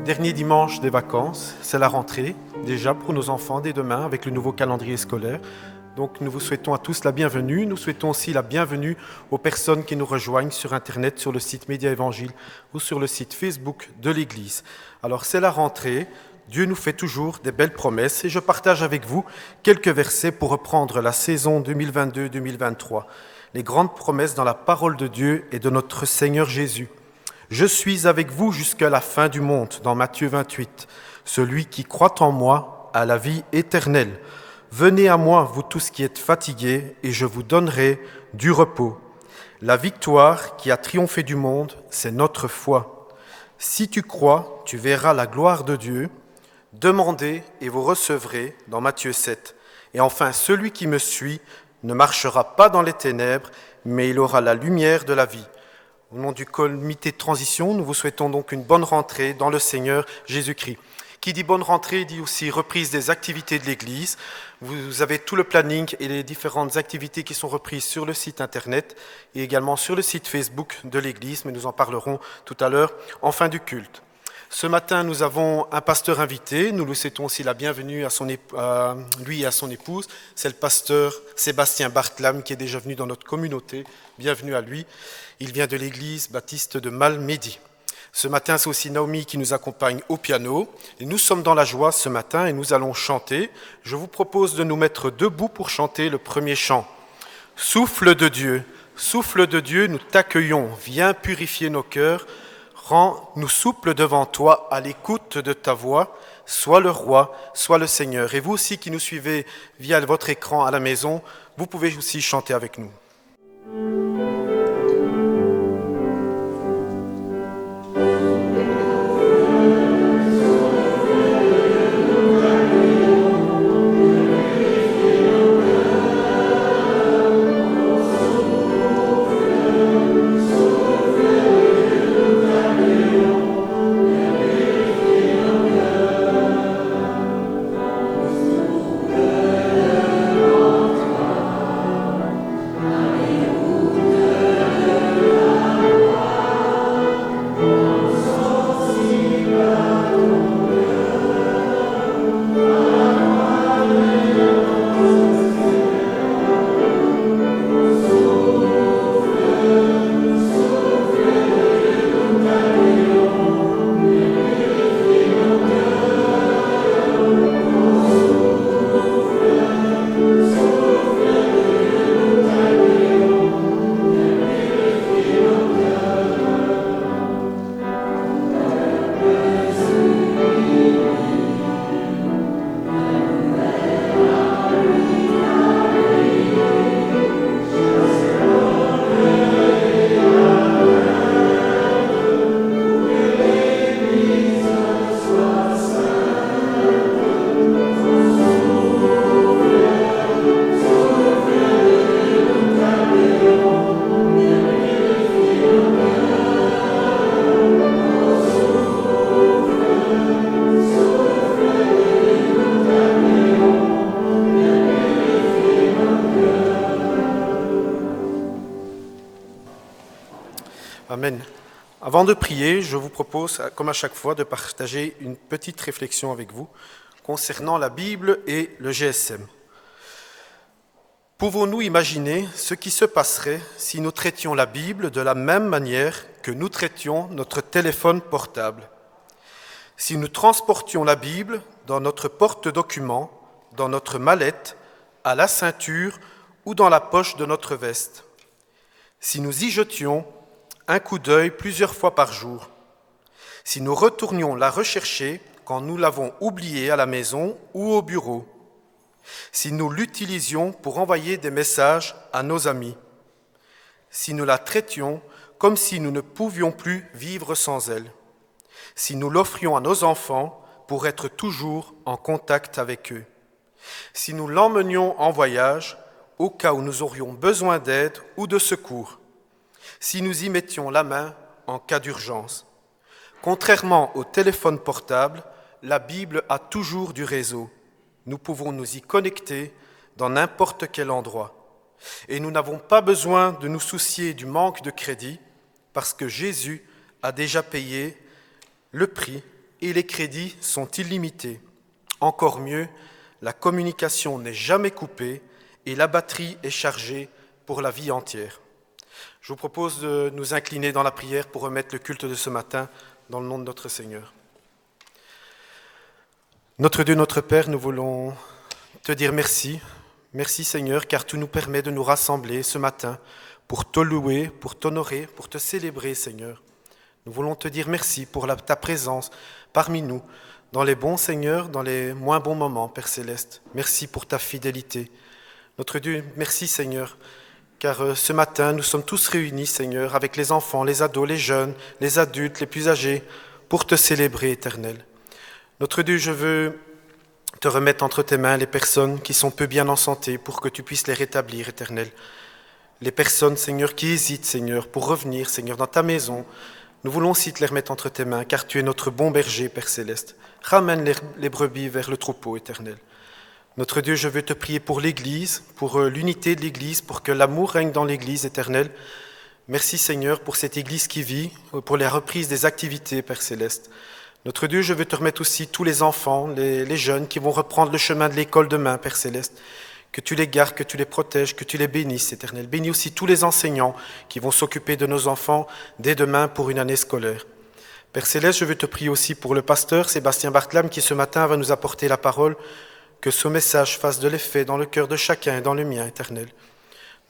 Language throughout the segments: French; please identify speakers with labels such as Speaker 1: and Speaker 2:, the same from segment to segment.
Speaker 1: Dernier dimanche des vacances, c'est la rentrée, déjà pour nos enfants dès demain avec le nouveau calendrier scolaire. Donc nous vous souhaitons à tous la bienvenue. Nous souhaitons aussi la bienvenue aux personnes qui nous rejoignent sur Internet, sur le site Média Évangile ou sur le site Facebook de l'Église. Alors c'est la rentrée, Dieu nous fait toujours des belles promesses et je partage avec vous quelques versets pour reprendre la saison 2022-2023. Les grandes promesses dans la parole de Dieu et de notre Seigneur Jésus. Je suis avec vous jusqu'à la fin du monde, dans Matthieu 28. Celui qui croit en moi a la vie éternelle. Venez à moi, vous tous qui êtes fatigués, et je vous donnerai du repos. La victoire qui a triomphé du monde, c'est notre foi. Si tu crois, tu verras la gloire de Dieu. Demandez et vous recevrez, dans Matthieu 7. Et enfin, celui qui me suit ne marchera pas dans les ténèbres, mais il aura la lumière de la vie. Au nom du comité de transition, nous vous souhaitons donc une bonne rentrée dans le Seigneur Jésus-Christ. Qui dit bonne rentrée dit aussi reprise des activités de l'Église. Vous avez tout le planning et les différentes activités qui sont reprises sur le site Internet et également sur le site Facebook de l'Église, mais nous en parlerons tout à l'heure en fin du culte. Ce matin, nous avons un pasteur invité. Nous lui souhaitons aussi la bienvenue à lui et à son épouse. C'est le pasteur Sébastien Bartlam qui est déjà venu dans notre communauté. Bienvenue à lui. Il vient de l'église baptiste de Malmedy. Ce matin, c'est aussi Naomi qui nous accompagne au piano. Et nous sommes dans la joie ce matin et nous allons chanter. Je vous propose de nous mettre debout pour chanter le premier chant. Souffle de Dieu, nous t'accueillons. Viens purifier nos cœurs. Rends-nous souples devant toi, à l'écoute de ta voix, sois le roi, sois le Seigneur. Et vous aussi qui nous suivez via votre écran à la maison, vous pouvez aussi chanter avec nous. Amen. Avant de prier, je vous propose, comme à chaque fois, de partager une petite réflexion avec vous concernant la Bible et le GSM. Pouvons-nous imaginer ce qui se passerait si nous traitions la Bible de la même manière que nous traitions notre téléphone portable? Si nous transportions la Bible dans notre porte-documents, dans notre mallette, à la ceinture ou dans la poche de notre veste? Si nous y jetions un coup d'œil plusieurs fois par jour, si nous retournions la rechercher quand nous l'avons oubliée à la maison ou au bureau, si nous l'utilisions pour envoyer des messages à nos amis, si nous la traitions comme si nous ne pouvions plus vivre sans elle, si nous l'offrions à nos enfants pour être toujours en contact avec eux, si nous l'emmenions en voyage au cas où nous aurions besoin d'aide ou de secours, si nous y mettions la main en cas d'urgence. Contrairement au téléphone portable, la Bible a toujours du réseau. Nous pouvons nous y connecter dans n'importe quel endroit. Et nous n'avons pas besoin de nous soucier du manque de crédit parce que Jésus a déjà payé le prix et les crédits sont illimités. Encore mieux, la communication n'est jamais coupée et la batterie est chargée pour la vie entière. Je vous propose de nous incliner dans la prière pour remettre le culte de ce matin dans le nom de notre Seigneur. Notre Dieu, notre Père, nous voulons te dire merci. Merci Seigneur, car tu nous permets de nous rassembler ce matin pour te louer, pour t'honorer, pour te célébrer, Seigneur. Nous voulons te dire merci pour ta présence parmi nous, dans les bons, Seigneur, dans les moins bons moments, Père Céleste. Merci pour ta fidélité. Notre Dieu, merci Seigneur, car ce matin, nous sommes tous réunis, Seigneur, avec les enfants, les ados, les jeunes, les adultes, les plus âgés, pour te célébrer, Éternel. Notre Dieu, je veux te remettre entre tes mains les personnes qui sont peu bien en santé pour que tu puisses les rétablir, Éternel. Les personnes, Seigneur, qui hésitent, Seigneur, pour revenir, Seigneur, dans ta maison. Nous voulons aussi te les remettre entre tes mains, car tu es notre bon berger, Père Céleste. Ramène les brebis vers le troupeau, Éternel. Notre Dieu, je veux te prier pour l'Église, pour l'unité de l'Église, pour que l'amour règne dans l'Église, Éternel. Merci, Seigneur, pour cette Église qui vit, pour la reprise des activités, Père Céleste. Notre Dieu, je veux te remettre aussi tous les enfants, les jeunes qui vont reprendre le chemin de l'école demain, Père Céleste. Que tu les gardes, que tu les protèges, que tu les bénisses, Éternel. Bénis aussi tous les enseignants qui vont s'occuper de nos enfants dès demain pour une année scolaire. Père Céleste, je veux te prier aussi pour le pasteur Sébastien Bartlam qui ce matin va nous apporter la parole. Que ce message fasse de l'effet dans le cœur de chacun et dans le mien, Éternel.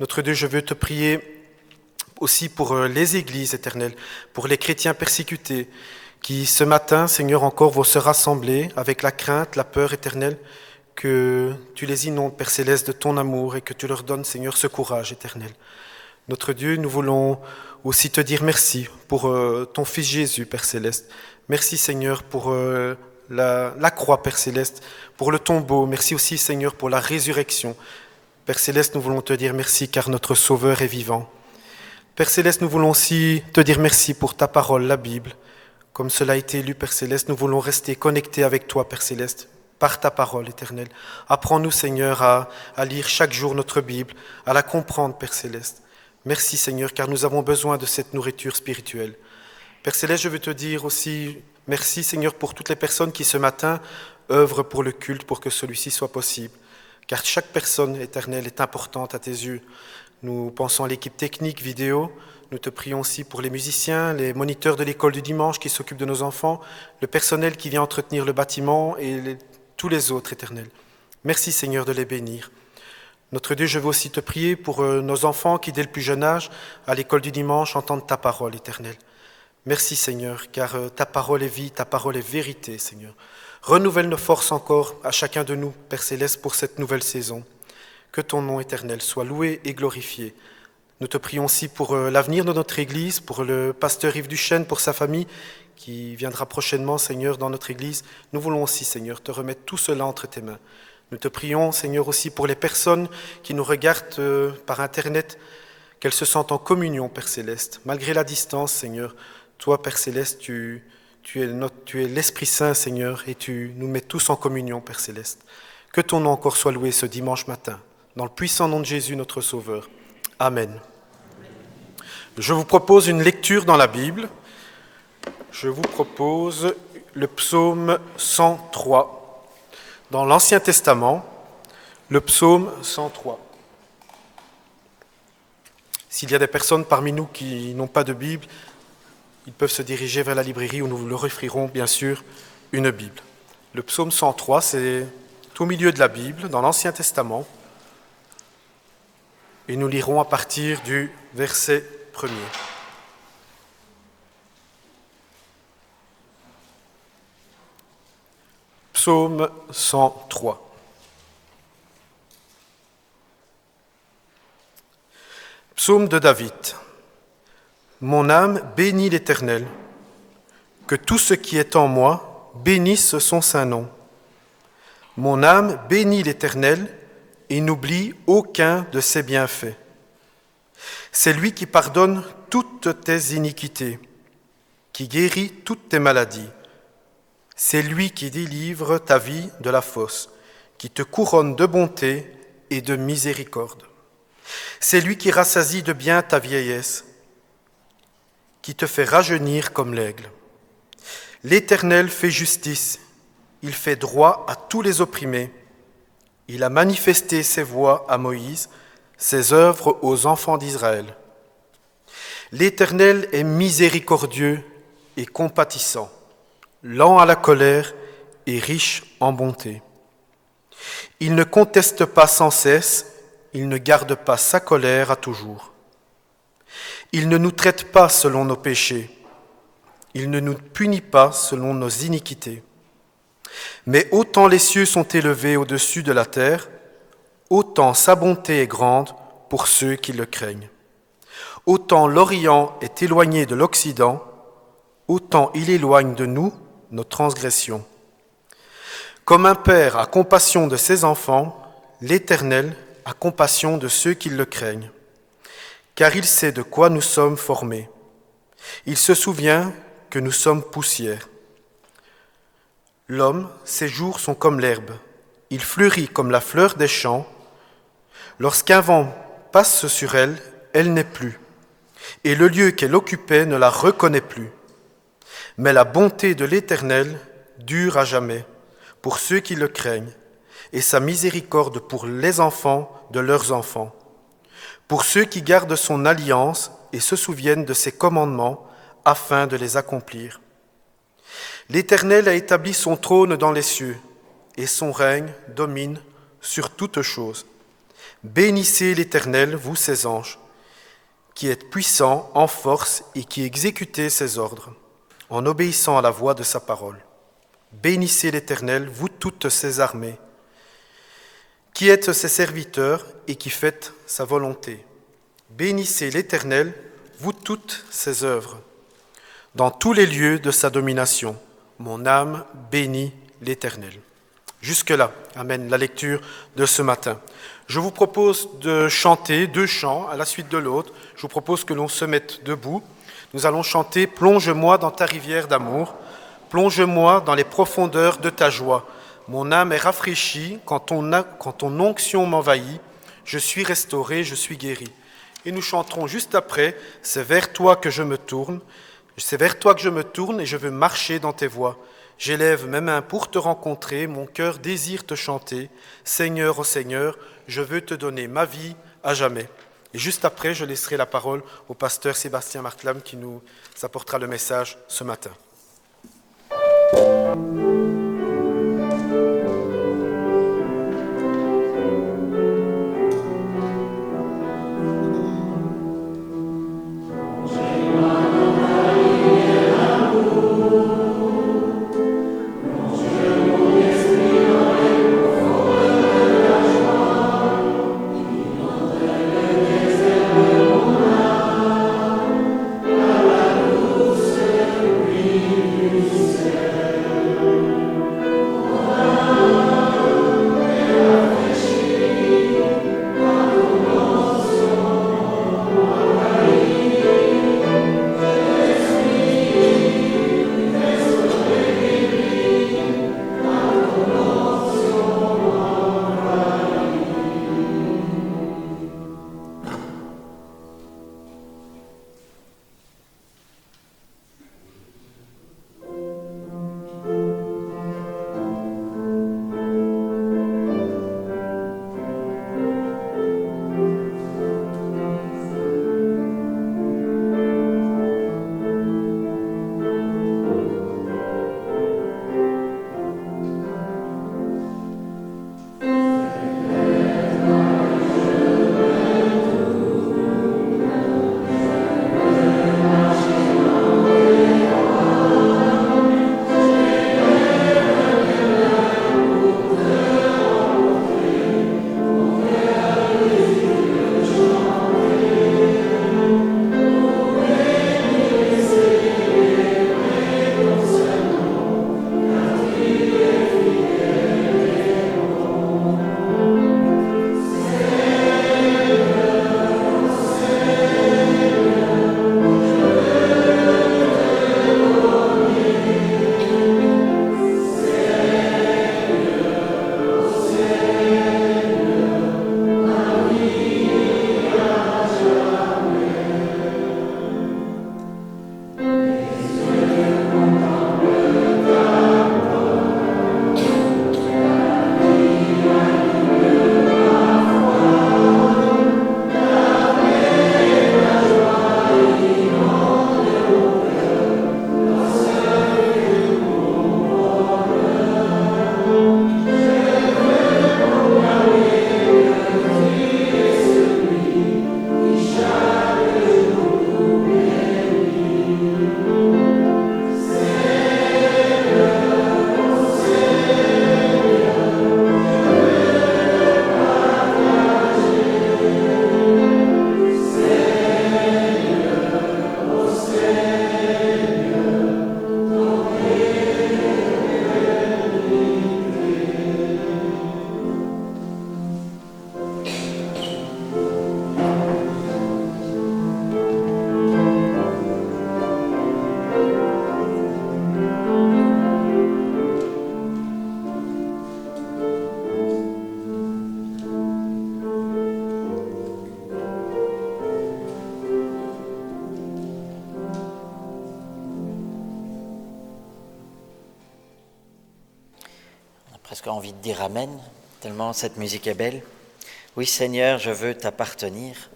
Speaker 1: Notre Dieu, je veux te prier aussi pour les églises, Éternel, pour les chrétiens persécutés, qui ce matin, Seigneur, encore vont se rassembler avec la crainte, la peur éternelle, que tu les inondes, Père Céleste, de ton amour et que tu leur donnes, Seigneur, ce courage éternel. Notre Dieu, nous voulons aussi te dire merci pour ton Fils Jésus, Père Céleste. Merci, Seigneur, pour la croix, Père Céleste, pour le tombeau. Merci aussi, Seigneur, pour la résurrection. Père Céleste, nous voulons te dire merci car notre Sauveur est vivant. Père Céleste, nous voulons aussi te dire merci pour ta parole, la Bible. Comme cela a été lu, Père Céleste, nous voulons rester connectés avec toi, Père Céleste, par ta parole éternelle. Apprends-nous, Seigneur, à lire chaque jour notre Bible, à la comprendre, Père Céleste. Merci, Seigneur, car nous avons besoin de cette nourriture spirituelle. Père Céleste, je veux te dire aussi merci, Seigneur, pour toutes les personnes qui, ce matin, œuvrent pour le culte, pour que celui-ci soit possible. Car chaque personne éternelle est importante à tes yeux. Nous pensons à l'équipe technique, vidéo. Nous te prions aussi pour les musiciens, les moniteurs de l'école du dimanche qui s'occupent de nos enfants, le personnel qui vient entretenir le bâtiment et tous les autres, Éternel. Merci, Seigneur, de les bénir. Notre Dieu, je veux aussi te prier pour nos enfants qui, dès le plus jeune âge, à l'école du dimanche, entendent ta parole, Éternel. Merci, Seigneur, car ta parole est vie, ta parole est vérité, Seigneur. Renouvelle nos forces encore à chacun de nous, Père Céleste, pour cette nouvelle saison. Que ton nom, Éternel, soit loué et glorifié. Nous te prions aussi pour l'avenir de notre Église, pour le pasteur Yves Duchesne, pour sa famille, qui viendra prochainement, Seigneur, dans notre Église. Nous voulons aussi, Seigneur, te remettre tout cela entre tes mains. Nous te prions, Seigneur, aussi pour les personnes qui nous regardent par Internet, qu'elles se sentent en communion, Père Céleste. Malgré la distance, Seigneur, toi, Père Céleste, tu es l'Esprit Saint, Seigneur, et tu nous mets tous en communion, Père Céleste. Que ton nom encore soit loué ce dimanche matin, dans le puissant nom de Jésus, notre Sauveur. Amen. Je vous propose une lecture dans la Bible. Je vous propose le psaume 103. Dans l'Ancien Testament, le psaume 103. S'il y a des personnes parmi nous qui n'ont pas de Bible, ils peuvent se diriger vers la librairie où nous leur offrirons bien sûr une Bible. Le psaume 103, c'est au milieu de la Bible, dans l'Ancien Testament. Et nous lirons à partir du verset 1er. Psaume 103. Psaume de David. Mon âme bénit l'Éternel. Que tout ce qui est en moi bénisse son saint nom. Mon âme bénit l'Éternel et n'oublie aucun de ses bienfaits. C'est lui qui pardonne toutes tes iniquités, qui guérit toutes tes maladies. C'est lui qui délivre ta vie de la fosse, qui te couronne de bonté et de miséricorde. C'est lui qui rassasie de bien ta vieillesse, qui te fait rajeunir comme l'aigle. L'Éternel fait justice, il fait droit à tous les opprimés. Il a manifesté ses voies à Moïse, ses œuvres aux enfants d'Israël. L'Éternel est miséricordieux et compatissant, lent à la colère et riche en bonté. Il ne conteste pas sans cesse, il ne garde pas sa colère à toujours. Il ne nous traite pas selon nos péchés, il ne nous punit pas selon nos iniquités. Mais autant les cieux sont élevés au-dessus de la terre, autant sa bonté est grande pour ceux qui le craignent. Autant l'Orient est éloigné de l'Occident, autant il éloigne de nous nos transgressions. Comme un père a compassion de ses enfants, l'Éternel a compassion de ceux qui le craignent, car il sait de quoi nous sommes formés. Il se souvient que nous sommes poussière. L'homme, ses jours sont comme l'herbe, il fleurit comme la fleur des champs. Lorsqu'un vent passe sur elle, elle n'est plus, et le lieu qu'elle occupait ne la reconnaît plus. Mais la bonté de l'Éternel dure à jamais pour ceux qui le craignent, et sa miséricorde pour les enfants de leurs enfants, pour ceux qui gardent son alliance et se souviennent de ses commandements afin de les accomplir. L'Éternel a établi son trône dans les cieux, et son règne domine sur toutes choses. Bénissez l'Éternel, vous ses anges, qui êtes puissants en force et qui exécutez ses ordres, en obéissant à la voix de sa parole. Bénissez l'Éternel, vous toutes ses armées, qui êtes ses serviteurs et qui faites sa volonté. Bénissez l'Éternel, vous toutes ses œuvres, dans tous les lieux de sa domination. Mon âme bénit l'Éternel. Jusque-là, amen, la lecture de ce matin. Je vous propose de chanter 2 chants à la suite de l'autre. Je vous propose que l'on se mette debout. Nous allons chanter « Plonge-moi dans ta rivière d'amour, plonge-moi dans les profondeurs de ta joie. Mon âme est rafraîchie quand ton onction m'envahit. Je suis restauré, je suis guéri. » Et nous chanterons juste après « C'est vers toi que je me tourne. C'est vers toi que je me tourne et je veux marcher dans tes voies. J'élève mes mains pour te rencontrer, mon cœur désire te chanter. Seigneur, ô Seigneur, je veux te donner ma vie à jamais. » Et juste après, je laisserai la parole au pasteur Sébastien Martlam qui nous apportera le message ce matin.
Speaker 2: presque envie de dire Amen, tellement cette musique est belle. Oui Seigneur, je veux t'appartenir.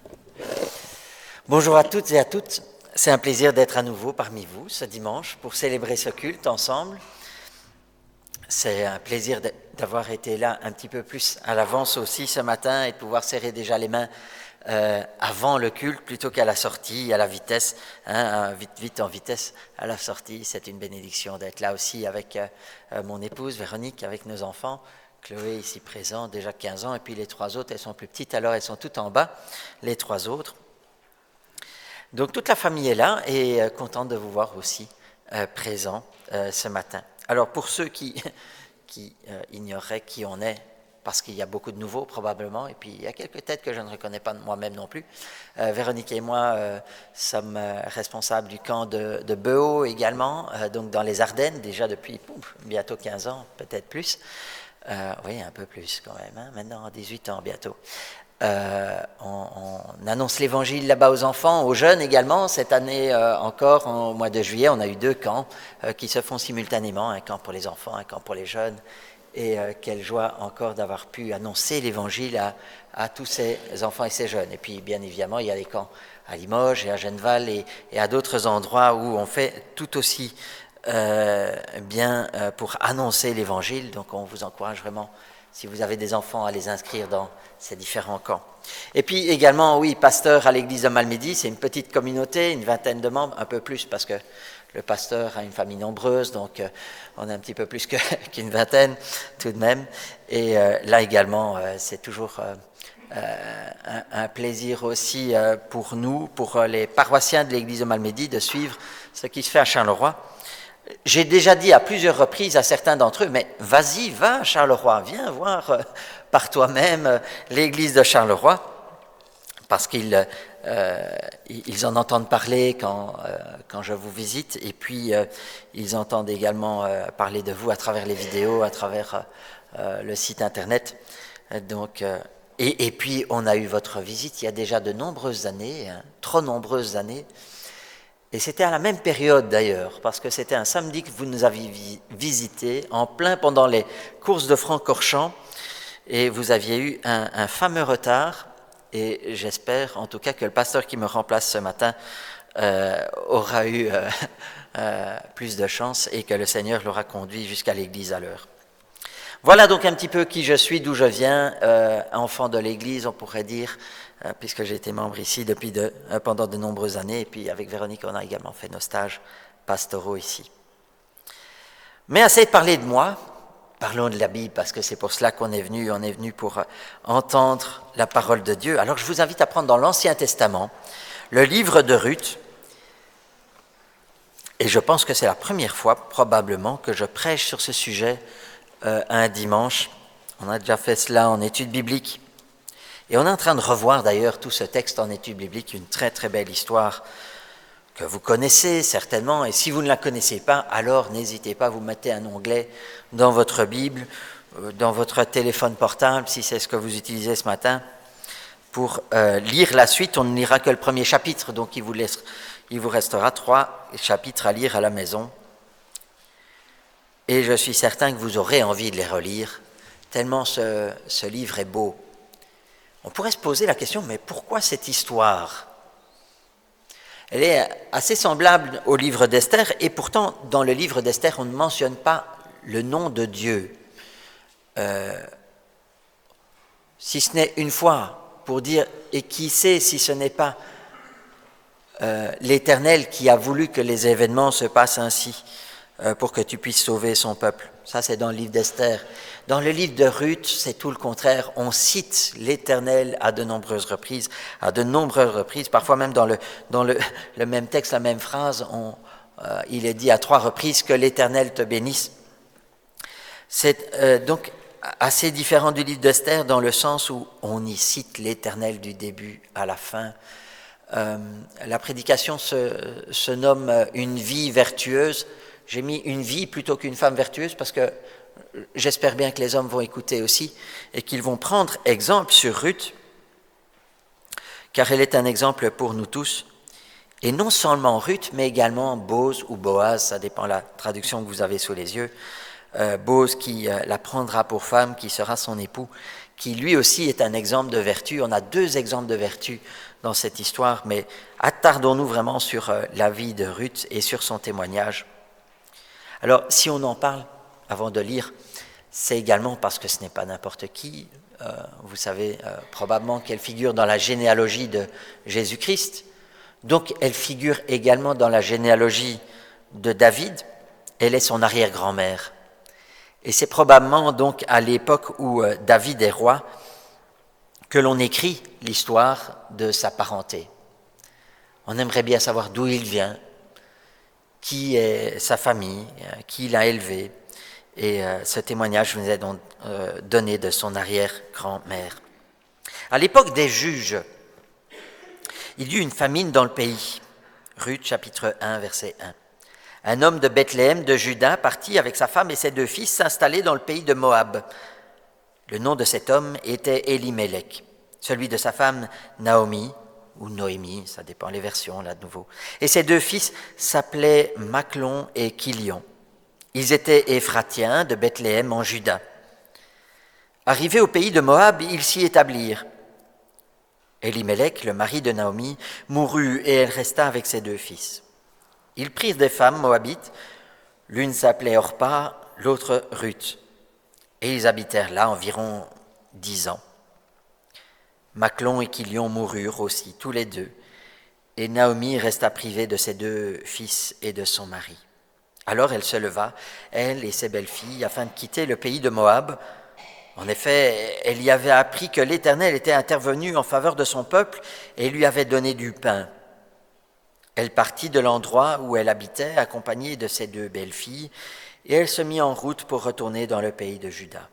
Speaker 2: Bonjour à toutes et à toutes, c'est un plaisir d'être à nouveau parmi vous ce dimanche pour célébrer ce culte ensemble. C'est un plaisir d'avoir été là un petit peu plus à l'avance aussi ce matin et de pouvoir serrer déjà les mains avant le culte plutôt qu'à la sortie, à la vitesse, vite en vitesse à la sortie. C'est une bénédiction d'être là aussi avec mon épouse Véronique, avec nos enfants, Chloé ici présent, déjà 15 ans, et puis les 3 autres, elles sont plus petites, alors elles sont toutes en bas, les 3 autres. Donc toute la famille est là et contente de vous voir aussi présents ce matin. Alors pour ceux qui ignoreraient qui on est, parce qu'il y a beaucoup de nouveaux probablement, et puis il y a quelques têtes que je ne reconnais pas moi-même non plus. Véronique et moi sommes responsables du camp de Beau également, donc dans les Ardennes, déjà depuis bientôt 15 ans, peut-être plus. Oui, un peu plus quand même, hein, maintenant 18 ans bientôt. On annonce l'évangile là-bas aux enfants, aux jeunes également. Cette année encore, au mois de juillet, on a eu 2 camps qui se font simultanément, un camp pour les enfants, un camp pour les jeunes. Et quelle joie encore d'avoir pu annoncer l'évangile à tous ces enfants et ces jeunes. Et puis, bien évidemment, il y a des camps à Limoges et à Genneval et à d'autres endroits où on fait tout aussi bien pour annoncer l'évangile. Donc, on vous encourage vraiment, si vous avez des enfants, à les inscrire dans ces différents camps. Et puis également, oui, pasteur à l'église de Malmedy, c'est une petite communauté, une vingtaine de membres, un peu plus parce que le pasteur a une famille nombreuse, donc on est un petit peu plus qu'une vingtaine tout de même. Et là également, c'est toujours un plaisir aussi pour nous, pour les paroissiens de l'église de Malmedy, de suivre ce qui se fait à Charleroi. J'ai déjà dit à plusieurs reprises à certains d'entre eux, mais vas-y, va à Charleroi, viens voir par toi-même l'église de Charleroi, parce qu'ils en entendent parler quand je vous visite, et puis ils entendent également parler de vous à travers les vidéos, à travers le site internet. Donc, et puis on a eu votre visite il y a déjà de nombreuses années, hein, trop nombreuses années, et c'était à la même période d'ailleurs, parce que c'était un samedi que vous nous aviez visité, en plein pendant les courses de Francorchamps, et vous aviez eu un fameux retard. Et j'espère en tout cas que le pasteur qui me remplace ce matin aura eu plus de chance et que le Seigneur l'aura conduit jusqu'à l'église à l'heure. Voilà donc un petit peu qui je suis, d'où je viens, enfant de l'église on pourrait dire, puisque j'ai été membre ici pendant de nombreuses années, et puis avec Véronique on a également fait nos stages pastoraux ici. Mais assez parlé de moi. Parlons de la Bible, parce que c'est pour cela qu'on est venu. On est venu pour entendre la parole de Dieu. Alors je vous invite à prendre dans l'Ancien Testament le livre de Ruth. Et je pense que c'est la première fois, probablement, que je prêche sur ce sujet un dimanche. On a déjà fait cela en études bibliques. Et on est en train de revoir d'ailleurs tout ce texte en études bibliques, une très très belle histoire que vous connaissez certainement, et si vous ne la connaissez pas, alors n'hésitez pas, vous mettez un onglet dans votre Bible, dans votre téléphone portable, si c'est ce que vous utilisez ce matin, pour lire la suite. On ne lira que le premier chapitre, donc il vous restera 3 chapitres à lire à la maison. Et je suis certain que vous aurez envie de les relire, tellement ce livre est beau. On pourrait se poser la question, mais pourquoi cette histoire ? Elle est assez semblable au livre d'Esther, et pourtant, dans le livre d'Esther, on ne mentionne pas le nom de Dieu. Si ce n'est une fois, pour dire, et qui sait si ce n'est pas l'Éternel qui a voulu que les événements se passent ainsi, pour que tu puisses sauver son peuple. Ça, c'est dans le livre d'Esther. Dans le livre de Ruth, c'est tout le contraire. On cite l'Éternel à de nombreuses reprises, parfois même dans le même texte, la même phrase, il est dit à 3 reprises que l'Éternel te bénisse. C'est donc assez différent du livre d'Esther dans le sens où on y cite l'Éternel du début à la fin. La prédication se nomme « Une vie vertueuse ». J'ai mis une vie plutôt qu'une femme vertueuse parce que j'espère bien que les hommes vont écouter aussi et qu'ils vont prendre exemple sur Ruth, car elle est un exemple pour nous tous. Et non seulement Ruth, mais également Boz ou Boaz, ça dépend de la traduction que vous avez sous les yeux, Bose qui la prendra pour femme, qui sera son époux, qui lui aussi est un exemple de vertu. On a 2 exemples de vertu dans cette histoire, mais attardons-nous vraiment sur la vie de Ruth et sur son témoignage. Alors, si on en parle avant de lire, c'est également parce que ce n'est pas n'importe qui. Vous savez probablement qu'elle figure dans la généalogie de Jésus-Christ. Donc, elle figure également dans la généalogie de David. Elle est son arrière-grand-mère. Et c'est probablement donc à l'époque où David est roi que l'on écrit l'histoire de sa parenté. On aimerait bien savoir d'où il vient, qui est sa famille, qui l'a élevé. Et ce témoignage nous est donc donné de son arrière-grand-mère. À l'époque des juges, il y eut une famine dans le pays. Ruth, chapitre 1, verset 1. Un homme de Bethléem, de Juda, partit avec sa femme et ses 2 fils s'installer dans le pays de Moab. Le nom de cet homme était Élimélec, celui de sa femme Naomi, ou Noémie, ça dépend les versions là de nouveau. Et ses 2 fils s'appelaient Machlon et Kilion. Ils étaient Éphratiens de Bethléem en Juda. Arrivés au pays de Moab, ils s'y établirent. Élimélec, le mari de Naomi, mourut et elle resta avec ses 2 fils. Ils prirent des femmes moabites, l'une s'appelait Orpa, l'autre Ruth, et ils habitèrent là environ 10 ans. Machlon et Kilion moururent aussi, tous les 2, et Naomi resta privée de ses 2 fils et de son mari. Alors elle se leva, elle et ses belles-filles, afin de quitter le pays de Moab. En effet, elle y avait appris que l'Éternel était intervenu en faveur de son peuple et lui avait donné du pain. Elle partit de l'endroit où elle habitait, accompagnée de ses 2 belles-filles, et elle se mit en route pour retourner dans le pays de Juda.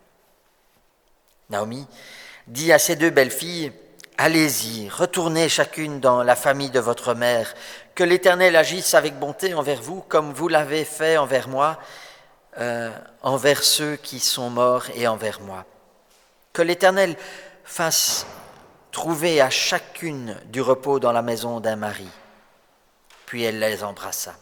Speaker 2: Naomi dit à ses 2 belles-filles, « Allez-y, retournez chacune dans la famille de votre mère, que l'Éternel agisse avec bonté envers vous, comme vous l'avez fait envers moi, envers ceux qui sont morts et envers moi. Que l'Éternel fasse trouver à chacune du repos dans la maison d'un mari. » Puis elle les embrassa.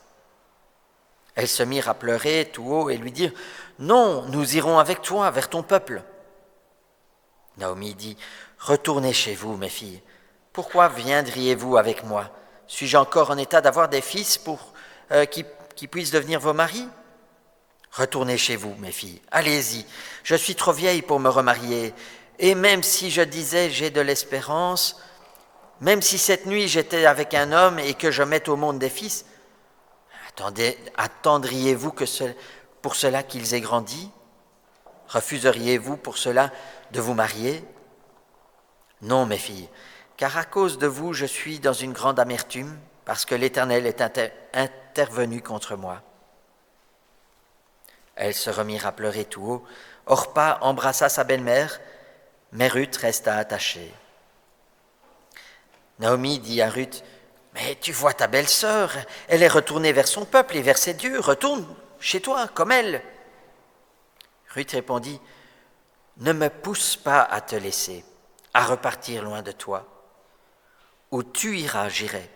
Speaker 2: Elles se mirent à pleurer tout haut et lui dirent, « Non, nous irons avec toi vers ton peuple. » Naomi dit, « Retournez chez vous, mes filles. Pourquoi viendriez-vous avec moi? Suis-je encore en état d'avoir des fils qui puissent devenir vos maris? Retournez chez vous, mes filles. Allez-y. Je suis trop vieille pour me remarier. Et même si je disais j'ai de l'espérance, même si cette nuit j'étais avec un homme et que je mette au monde des fils, attendriez-vous pour cela qu'ils aient grandi? Refuseriez-vous pour cela de vous marier? Non, mes filles, car à cause de vous, je suis dans une grande amertume, parce que l'Éternel est intervenu contre moi. » Elles se remirent à pleurer tout haut. Orpa embrassa sa belle-mère, mais Ruth resta attachée. Naomi dit à Ruth, « Mais tu vois ta belle-sœur, elle est retournée vers son peuple et vers ses dieux, retourne chez toi comme elle. » Ruth répondit, « Ne me pousse pas à te laisser, à repartir loin de toi. Où tu iras, j'irai.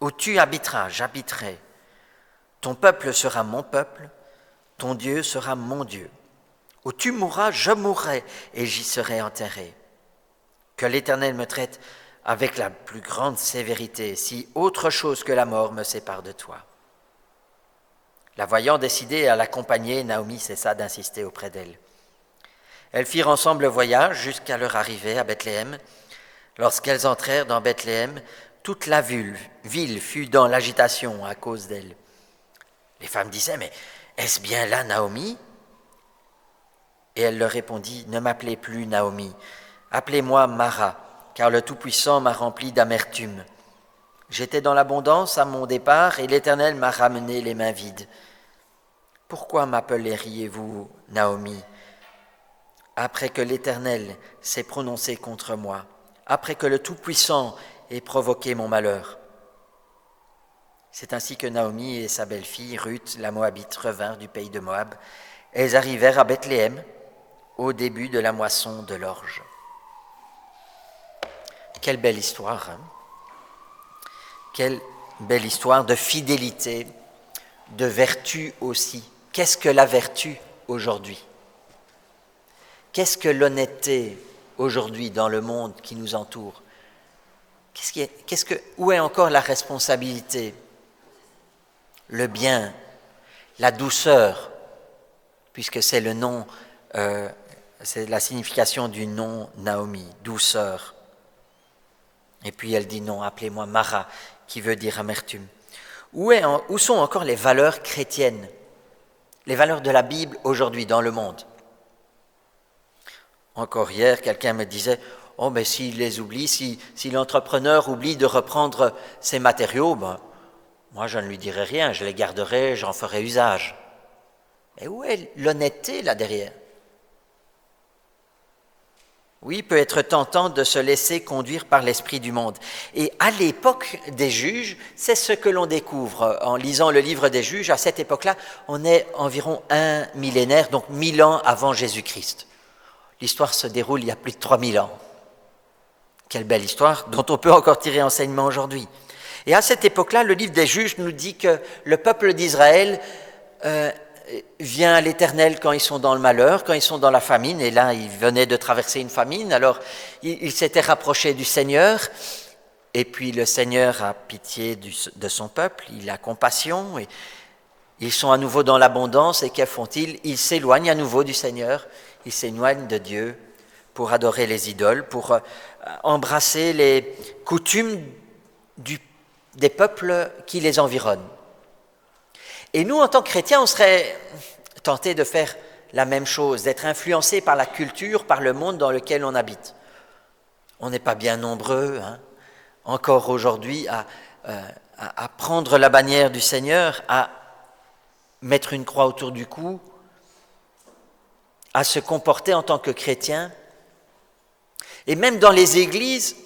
Speaker 2: Où tu habiteras, j'habiterai. Ton peuple sera mon peuple, ton Dieu sera mon Dieu. Où tu mourras, je mourrai et j'y serai enterré. Que l'Éternel me traite avec la plus grande sévérité, si autre chose que la mort me sépare de toi. » La voyant décidée à l'accompagner, Naomi cessa d'insister auprès d'elle. Elles firent ensemble le voyage jusqu'à leur arrivée à Bethléem. Lorsqu'elles entrèrent dans Bethléem, toute la ville fut dans l'agitation à cause d'elles. Les femmes disaient, « Mais est-ce bien là Naomi ?» Et elle leur répondit, « Ne m'appelez plus Naomi, appelez-moi Mara, car le Tout-Puissant m'a rempli d'amertume. J'étais dans l'abondance à mon départ et l'Éternel m'a ramené les mains vides. Pourquoi m'appelleriez-vous Naomi, après que l'Éternel s'est prononcé contre moi, après que le Tout-Puissant ait provoqué mon malheur? » C'est ainsi que Naomi et sa belle-fille, Ruth, la Moabite, revinrent du pays de Moab. Elles arrivèrent à Bethléem au début de la moisson de l'orge. Quelle belle histoire, hein? Quelle belle histoire de fidélité, de vertu aussi. Qu'est-ce que la vertu? aujourd'hui? Qu'est-ce que l'honnêteté aujourd'hui dans le monde qui nous entoure? Où est encore la responsabilité, le bien, la douceur, puisque c'est le nom, c'est la signification du nom Naomi, douceur. Et puis elle dit non, appelez-moi Mara, qui veut dire amertume. Où sont encore les valeurs chrétiennes, les valeurs de la Bible aujourd'hui dans le monde? Encore hier, quelqu'un me disait, oh mais s'il les oublie, si l'entrepreneur oublie de reprendre ses matériaux, ben, moi je ne lui dirai rien, je les garderai, j'en ferai usage. Mais où est l'honnêteté là derrière? Oui, il peut être tentant de se laisser conduire par l'esprit du monde. Et à l'époque des juges, c'est ce que l'on découvre en lisant le livre des juges. À cette époque-là, on est environ un millénaire, donc 1000 ans avant Jésus-Christ. L'histoire se déroule il y a plus de 3000 ans. Quelle belle histoire dont on peut encore tirer enseignement aujourd'hui. Et à cette époque-là, le livre des juges nous dit que le peuple d'Israël vient à l'Éternel quand ils sont dans le malheur, quand ils sont dans la famine. Et là, ils venaient de traverser une famine, alors ils s'étaient rapprochés du Seigneur. Et puis le Seigneur a pitié de son peuple, il a compassion. Et ils sont à nouveau dans l'abondance. Et que font-ils? Ils s'éloignent à nouveau du Seigneur. Ils s'éloignent de Dieu pour adorer les idoles, pour embrasser les coutumes des peuples qui les environnent. Et nous, en tant que chrétiens, on serait tentés de faire la même chose, d'être influencés par la culture, par le monde dans lequel on habite. On n'est pas bien nombreux, encore aujourd'hui, à prendre la bannière du Seigneur, à mettre une croix autour du cou, à se comporter en tant que chrétien. Et même dans les églises,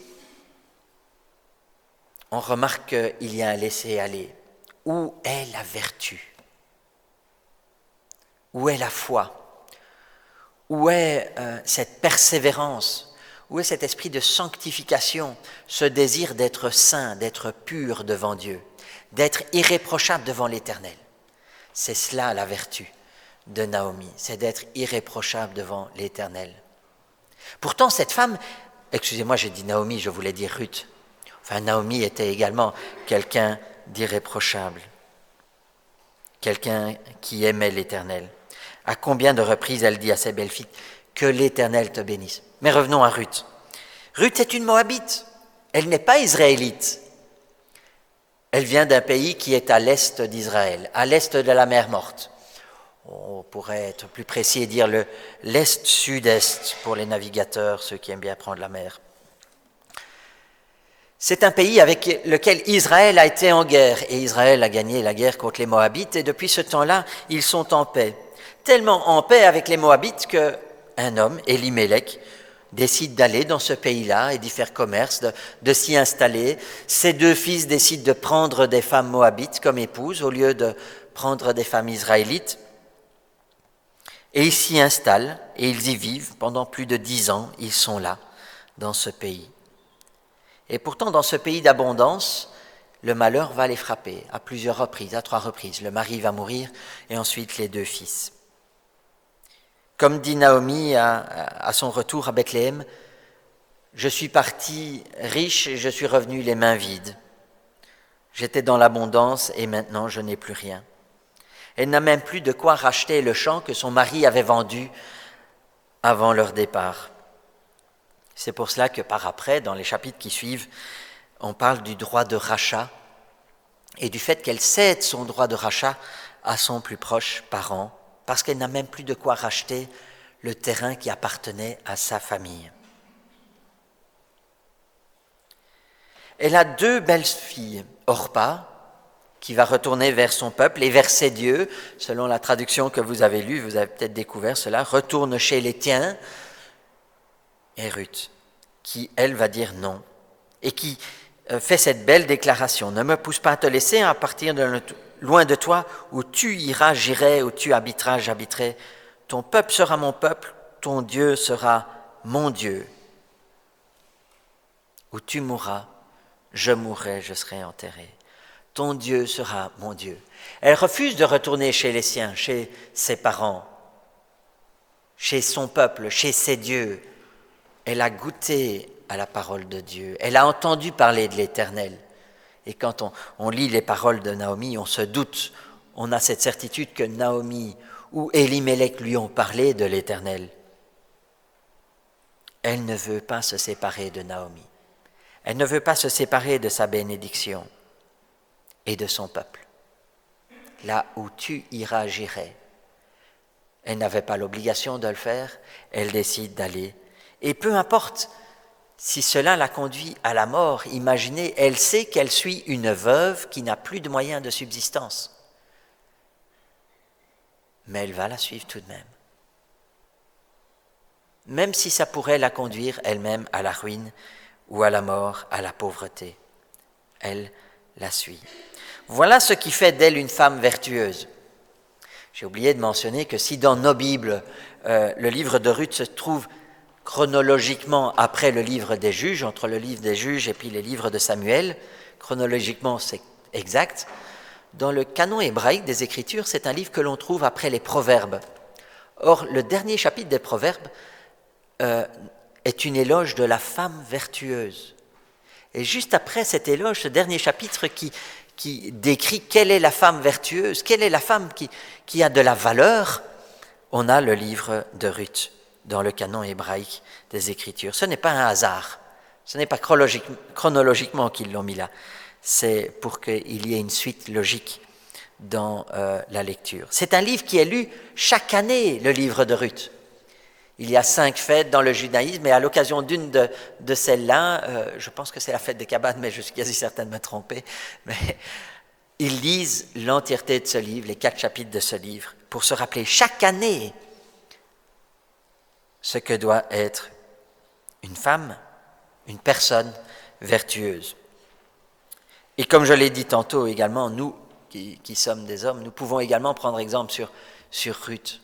Speaker 2: on remarque qu'il y a un laisser-aller. Où est la vertu? Où est la foi? Où est cette persévérance? Où est cet esprit de sanctification, ce désir d'être saint, d'être pur devant Dieu, d'être irréprochable devant l'Éternel? C'est cela la vertu de Naomi, c'est d'être irréprochable devant l'Éternel. Pourtant, cette femme, excusez-moi, j'ai dit Naomi, je voulais dire Ruth. Enfin, Naomi était également quelqu'un d'irréprochable, quelqu'un qui aimait l'Éternel. À combien de reprises elle dit à ses belles-filles « Que l'Éternel te bénisse ». Mais revenons à Ruth. Ruth est une Moabite, elle n'est pas israélite. Elle vient d'un pays qui est à l'est d'Israël, à l'est de la mer Morte. On pourrait être plus précis et dire l'est-sud-est pour les navigateurs, ceux qui aiment bien prendre la mer. C'est un pays avec lequel Israël a été en guerre, et Israël a gagné la guerre contre les Moabites, et depuis ce temps-là, ils sont en paix. Tellement en paix avec les Moabites qu'un homme, Elimelech, décide d'aller dans ce pays-là et d'y faire commerce, de s'y installer. Ses 2 fils décident de prendre des femmes moabites comme épouses au lieu de prendre des femmes israélites. Et ils s'y installent et ils y vivent pendant plus de 10 ans. Ils sont là, dans ce pays. Et pourtant, dans ce pays d'abondance, le malheur va les frapper à plusieurs reprises, à 3 reprises. Le mari va mourir et ensuite les 2 fils. Comme dit Naomi à son retour à Bethléem, « Je suis partie riche et je suis revenue les mains vides. J'étais dans l'abondance et maintenant je n'ai plus rien. » Elle n'a même plus de quoi racheter le champ que son mari avait vendu avant leur départ. C'est pour cela que par après, dans les chapitres qui suivent, on parle du droit de rachat et du fait qu'elle cède son droit de rachat à son plus proche parent, parce qu'elle n'a même plus de quoi racheter le terrain qui appartenait à sa famille. Elle a 2 belles filles, Orpa, qui va retourner vers son peuple et vers ses dieux, selon la traduction que vous avez lue, vous avez peut-être découvert cela, retourne chez les tiens, et Ruth, qui, elle, va dire non, et qui fait cette belle déclaration, « Ne me pousse pas à te laisser, à partir de loin de toi, où tu iras, j'irai, où tu habiteras, j'habiterai. Ton peuple sera mon peuple, ton Dieu sera mon Dieu. Où tu mourras, je mourrai, je serai enterré. Ton Dieu sera mon Dieu. » Elle refuse de retourner chez les siens, chez ses parents. chez son peuple, chez ses dieux. Elle a goûté à la parole de Dieu. Elle a entendu parler de l'Éternel. Et quand on lit les paroles de Naomi, on se doute, on a cette certitude que Naomi ou Élimélec lui ont parlé de l'Éternel. Elle ne veut pas se séparer de Naomi. Elle ne veut pas se séparer de sa bénédiction et de son peuple. Là où tu iras, j'irai. Elle n'avait pas l'obligation de le faire, elle décide d'aller. Et peu importe si cela la conduit à la mort, imaginez, elle sait qu'elle suit une veuve qui n'a plus de moyens de subsistance. Mais elle va la suivre tout de même. Même si ça pourrait la conduire elle-même à la ruine ou à la mort, à la pauvreté. Elle la suit. Voilà ce qui fait d'elle une femme vertueuse. J'ai oublié de mentionner que si dans nos Bibles, le livre de Ruth se trouve chronologiquement après le livre des Juges, entre le livre des Juges et puis les livres de Samuel, chronologiquement c'est exact, dans le canon hébraïque des Écritures, c'est un livre que l'on trouve après les Proverbes. Or, le dernier chapitre des Proverbes est une éloge de la femme vertueuse. Et juste après cet éloge, ce dernier chapitre qui décrit quelle est la femme vertueuse, quelle est la femme qui a de la valeur, on a le livre de Ruth dans le canon hébraïque des Écritures. Ce n'est pas un hasard, ce n'est pas chronologiquement qu'ils l'ont mis là, c'est pour qu'il y ait une suite logique dans la lecture. C'est un livre qui est lu chaque année, le livre de Ruth. Il y a 5 fêtes dans le judaïsme, et à l'occasion d'une de celles-là, je pense que c'est la fête des cabanes, mais je suis quasi certain de me tromper, mais ils lisent l'entièreté de ce livre, les 4 chapitres de ce livre, pour se rappeler chaque année ce que doit être une femme, une personne vertueuse. Et comme je l'ai dit tantôt également, nous qui sommes des hommes, nous pouvons également prendre exemple sur Ruth,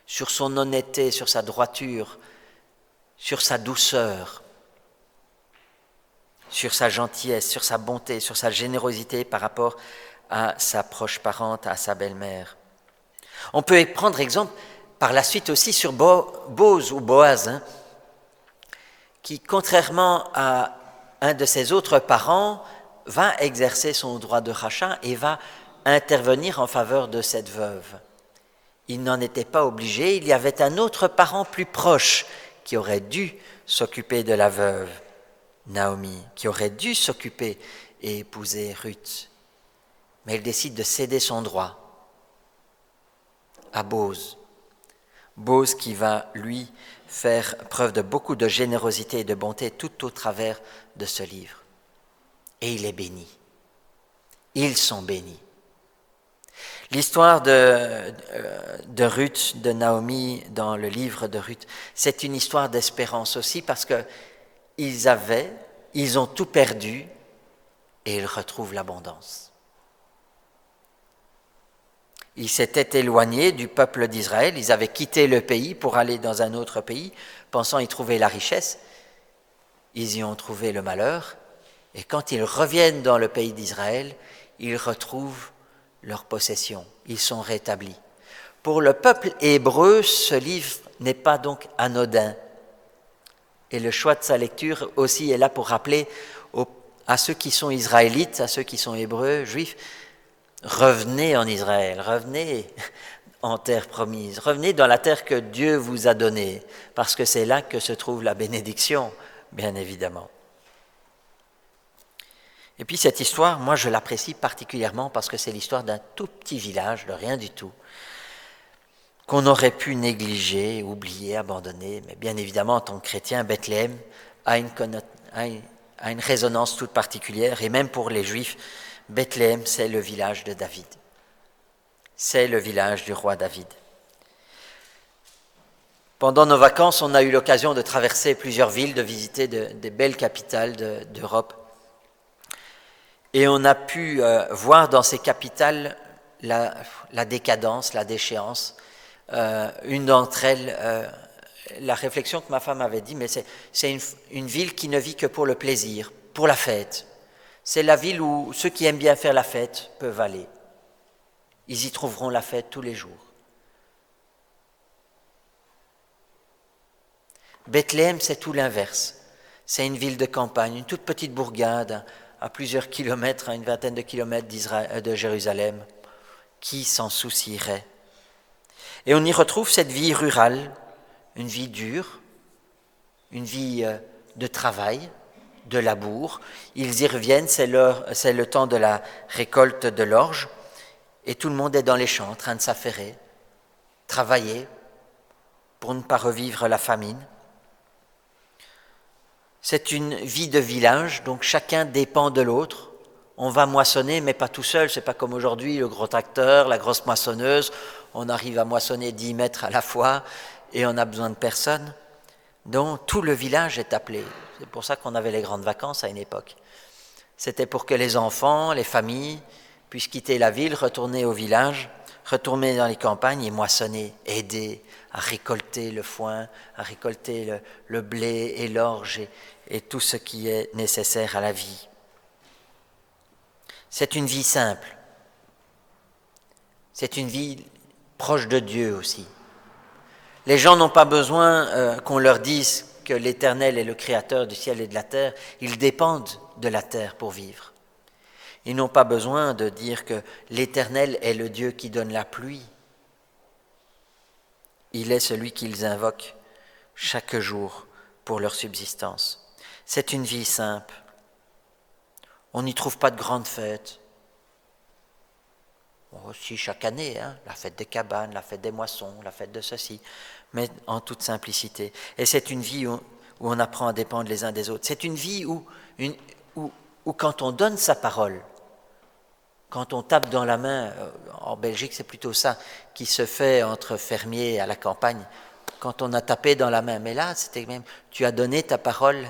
Speaker 2: sur son honnêteté, sur sa droiture, sur sa douceur, sur sa gentillesse, sur sa bonté, sur sa générosité par rapport à sa proche parente, à sa belle-mère. On peut prendre exemple par la suite aussi sur Boz ou Boaz, qui, contrairement à un de ses autres parents, va exercer son droit de rachat et va intervenir en faveur de cette veuve. Il n'en était pas obligé, il y avait un autre parent plus proche qui aurait dû s'occuper de la veuve, Naomi, qui aurait dû s'occuper et épouser Ruth. Mais il décide de céder son droit à Boz. Boz qui va, lui, faire preuve de beaucoup de générosité et de bonté tout au travers de ce livre. Et il est béni. Ils sont bénis. L'histoire de Ruth, de Naomi, dans le livre de Ruth, c'est une histoire d'espérance aussi parce qu'ils ont tout perdu et ils retrouvent l'abondance. Ils s'étaient éloignés du peuple d'Israël, ils avaient quitté le pays pour aller dans un autre pays, pensant y trouver la richesse. Ils y ont trouvé le malheur, et quand ils reviennent dans le pays d'Israël, ils retrouvent leur possession, ils sont rétablis. Pour le peuple hébreu, ce livre n'est pas donc anodin. Et le choix de sa lecture aussi est là pour rappeler à ceux qui sont israélites, à ceux qui sont hébreux, juifs, revenez en Israël, revenez en terre promise, revenez dans la terre que Dieu vous a donnée, parce que c'est là que se trouve la bénédiction, bien évidemment. Et puis cette histoire, moi je l'apprécie particulièrement parce que c'est l'histoire d'un tout petit village, de rien du tout, qu'on aurait pu négliger, oublier, abandonner, mais bien évidemment en tant que chrétien, Bethléem a une résonance toute particulière, et même pour les Juifs, Bethléem c'est le village de David, c'est le village du roi David. Pendant nos vacances, on a eu l'occasion de traverser plusieurs villes, de visiter des belles capitales d'Europe. Et on a pu voir dans ces capitales la décadence, la déchéance. Une d'entre elles, la réflexion que ma femme avait dit, mais c'est une ville qui ne vit que pour le plaisir, pour la fête. C'est la ville où ceux qui aiment bien faire la fête peuvent aller. Ils y trouveront la fête tous les jours. Bethléem, c'est tout l'inverse. C'est une ville de campagne, une toute petite bourgade à plusieurs kilomètres, à une vingtaine de kilomètres de Jérusalem. Qui s'en soucierait? Et on y retrouve cette vie rurale, une vie dure, une vie de travail, de labour. Ils y reviennent, c'est le temps de la récolte de l'orge, et tout le monde est dans les champs en train de s'affairer, travailler pour ne pas revivre la famine. C'est une vie de village, donc chacun dépend de l'autre. On va moissonner, mais pas tout seul, c'est pas comme aujourd'hui, le gros tracteur, la grosse moissonneuse, on arrive à moissonner 10 mètres à la fois et on a besoin de personne. Donc tout le village est appelé. C'est pour ça qu'on avait les grandes vacances à une époque. C'était pour que les enfants, les familles puissent quitter la ville, retourner au village, retourner dans les campagnes et moissonner, aider à récolter le foin, à récolter le blé et l'orge et tout ce qui est nécessaire à la vie. C'est une vie simple. C'est une vie proche de Dieu aussi. Les gens n'ont pas besoin qu'on leur dise que l'Éternel est le créateur du ciel et de la terre. Ils dépendent de la terre pour vivre. Ils n'ont pas besoin de dire que l'Éternel est le Dieu qui donne la pluie. Il est celui qu'ils invoquent chaque jour pour leur subsistance. C'est une vie simple. On n'y trouve pas de grandes fêtes. Aussi chaque année, la fête des cabanes, la fête des moissons, la fête de ceci, mais en toute simplicité. Et c'est une vie où on apprend à dépendre les uns des autres. C'est une vie où quand on donne sa parole, quand on tape dans la main, en Belgique c'est plutôt ça qui se fait entre fermiers à la campagne, quand on a tapé dans la main. Mais là, c'était même, tu as donné ta parole,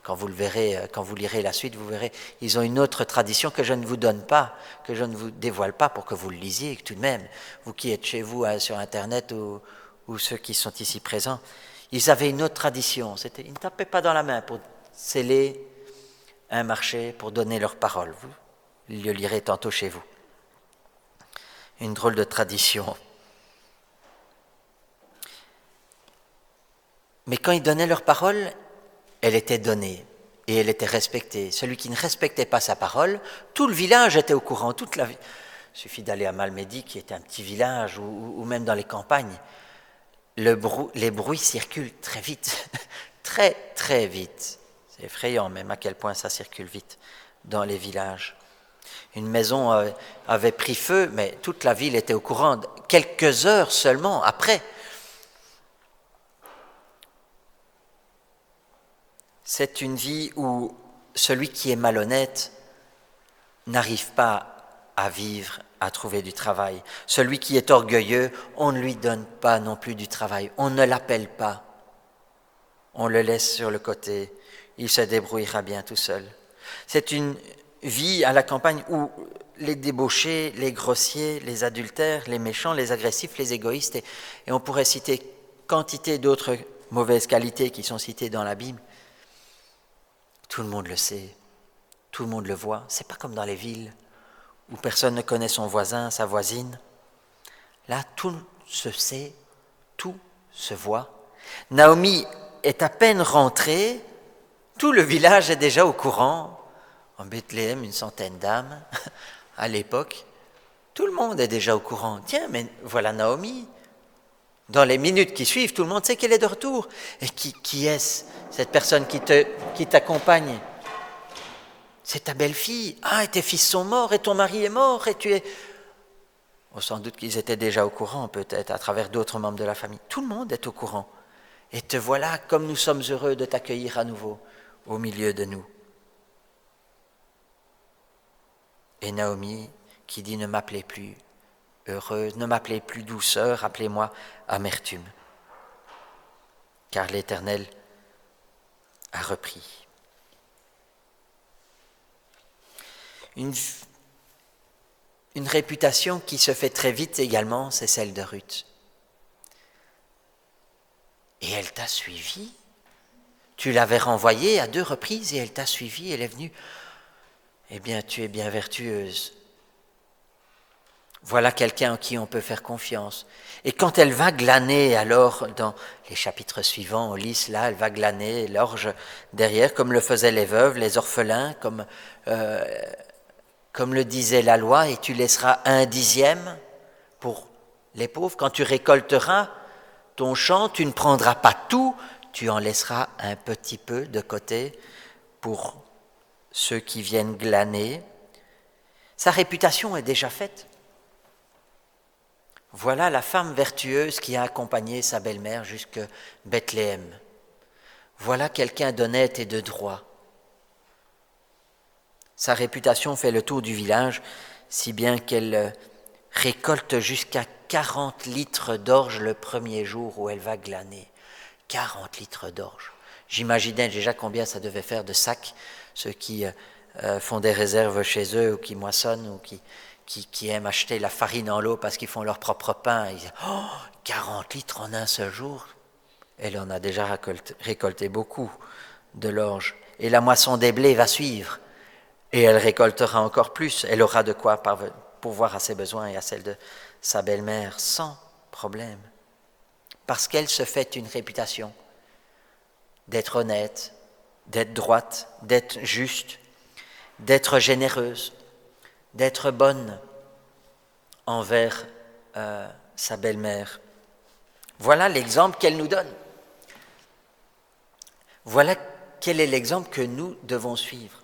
Speaker 2: quand vous le verrez, quand vous lirez la suite, vous verrez, ils ont une autre tradition que je ne vous donne pas, que je ne vous dévoile pas pour que vous le lisiez tout de même, vous qui êtes chez vous sur Internet ou ceux qui sont ici présents. Ils avaient une autre tradition, ils ne tapaient pas dans la main pour sceller un marché, pour donner leur parole. Vous le lirez tantôt chez vous. Une drôle de tradition. Mais quand ils donnaient leur parole, elle était donnée et elle était respectée. Celui qui ne respectait pas sa parole, tout le village était au courant. Il suffit d'aller à Malmedy, qui est un petit village, ou même dans les campagnes. Les bruits circulent très vite, très très vite. C'est effrayant même à quel point ça circule vite dans les villages. Une maison avait pris feu, mais toute la ville était au courant. Quelques heures seulement après. C'est une vie où celui qui est malhonnête n'arrive pas à vivre, à trouver du travail. Celui qui est orgueilleux, on ne lui donne pas non plus du travail. On ne l'appelle pas. On le laisse sur le côté. Il se débrouillera bien tout seul. C'est une vie à la campagne où les débauchés, les grossiers, les adultères, les méchants, les agressifs, les égoïstes, et on pourrait citer quantité d'autres mauvaises qualités qui sont citées dans la Bible. Tout le monde le sait, tout le monde le voit. C'est pas comme dans les villes où personne ne connaît son voisin, sa voisine. Là, tout se sait, tout se voit. Naomi est à peine rentrée, tout le village est déjà au courant. En Bethléem, une centaine d'âmes à l'époque. Tout le monde est déjà au courant. Tiens, mais voilà Naomi. Dans les minutes qui suivent, tout le monde sait qu'elle est de retour. Et qui est-ce, cette personne qui t'accompagne? C'est ta belle-fille. Ah, et tes fils sont morts, et ton mari est mort, et tu es... Oh, sans doute qu'ils étaient déjà au courant, peut-être, à travers d'autres membres de la famille. Tout le monde est au courant. Et te voilà, comme nous sommes heureux de t'accueillir à nouveau au milieu de nous. Et Naomi, qui dit « Ne m'appelez plus heureuse, ne m'appelez plus douceur, appelez-moi amertume. » Car l'Éternel a repris. Une réputation qui se fait très vite également, c'est celle de Ruth. Et elle t'a suivi. Tu l'avais renvoyée à 2 reprises et elle t'a suivi, elle est venue. Eh bien, tu es bien vertueuse. Voilà quelqu'un en qui on peut faire confiance. Et quand elle va glaner, alors, dans les chapitres suivants, on lit cela, elle va glaner l'orge derrière, comme le faisaient les veuves, les orphelins, comme le disait la loi, et tu laisseras 1/10 pour les pauvres. Quand tu récolteras ton champ, tu ne prendras pas tout, tu en laisseras un petit peu de côté pour ceux qui viennent glaner. Sa réputation est déjà faite. Voilà la femme vertueuse qui a accompagné sa belle-mère jusque Bethléem. Voilà quelqu'un d'honnête et de droit. Sa réputation fait le tour du village, si bien qu'elle récolte jusqu'à 40 litres d'orge le premier jour où elle va glaner. 40 litres d'orge. J'imaginais déjà combien ça devait faire de sacs, ceux qui font des réserves chez eux ou qui moissonnent ou qui aiment acheter la farine en lot parce qu'ils font leur propre pain. Ils disent « Oh, 40 litres en un seul jour !» Elle en a déjà récolté beaucoup de l'orge. Et la moisson des blés va suivre. Et elle récoltera encore plus. Elle aura de quoi pourvoir à ses besoins et à celles de sa belle-mère sans problème. Parce qu'elle se fait une réputation d'être honnête, d'être droite, d'être juste, d'être généreuse, d'être bonne envers sa belle-mère. Voilà l'exemple qu'elle nous donne. Voilà quel est l'exemple que nous devons suivre.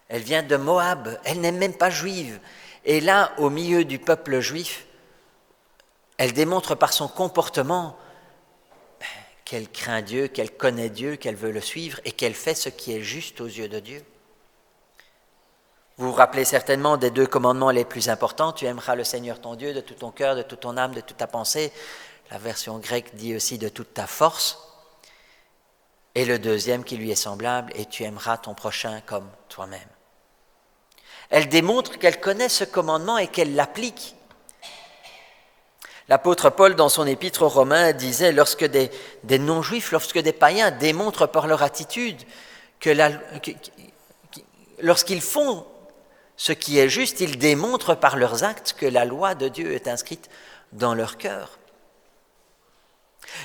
Speaker 2: Elle vient de Moab, elle n'est même pas juive. Et là, au milieu du peuple juif, elle démontre par son comportement qu'elle craint Dieu, qu'elle connaît Dieu, qu'elle veut le suivre et qu'elle fait ce qui est juste aux yeux de Dieu. Vous vous rappelez certainement des 2 commandements les plus importants. Tu aimeras le Seigneur ton Dieu de tout ton cœur, de toute ton âme, de toute ta pensée. La version grecque dit aussi de toute ta force. Et le deuxième qui lui est semblable, et tu aimeras ton prochain comme toi-même. Elle démontre qu'elle connaît ce commandement et qu'elle l'applique. L'apôtre Paul, dans son épître aux Romains, disait lorsque des non-juifs, lorsque des païens démontrent par leur attitude que lorsqu'ils font ce qui est juste, ils démontrent par leurs actes que la loi de Dieu est inscrite dans leur cœur.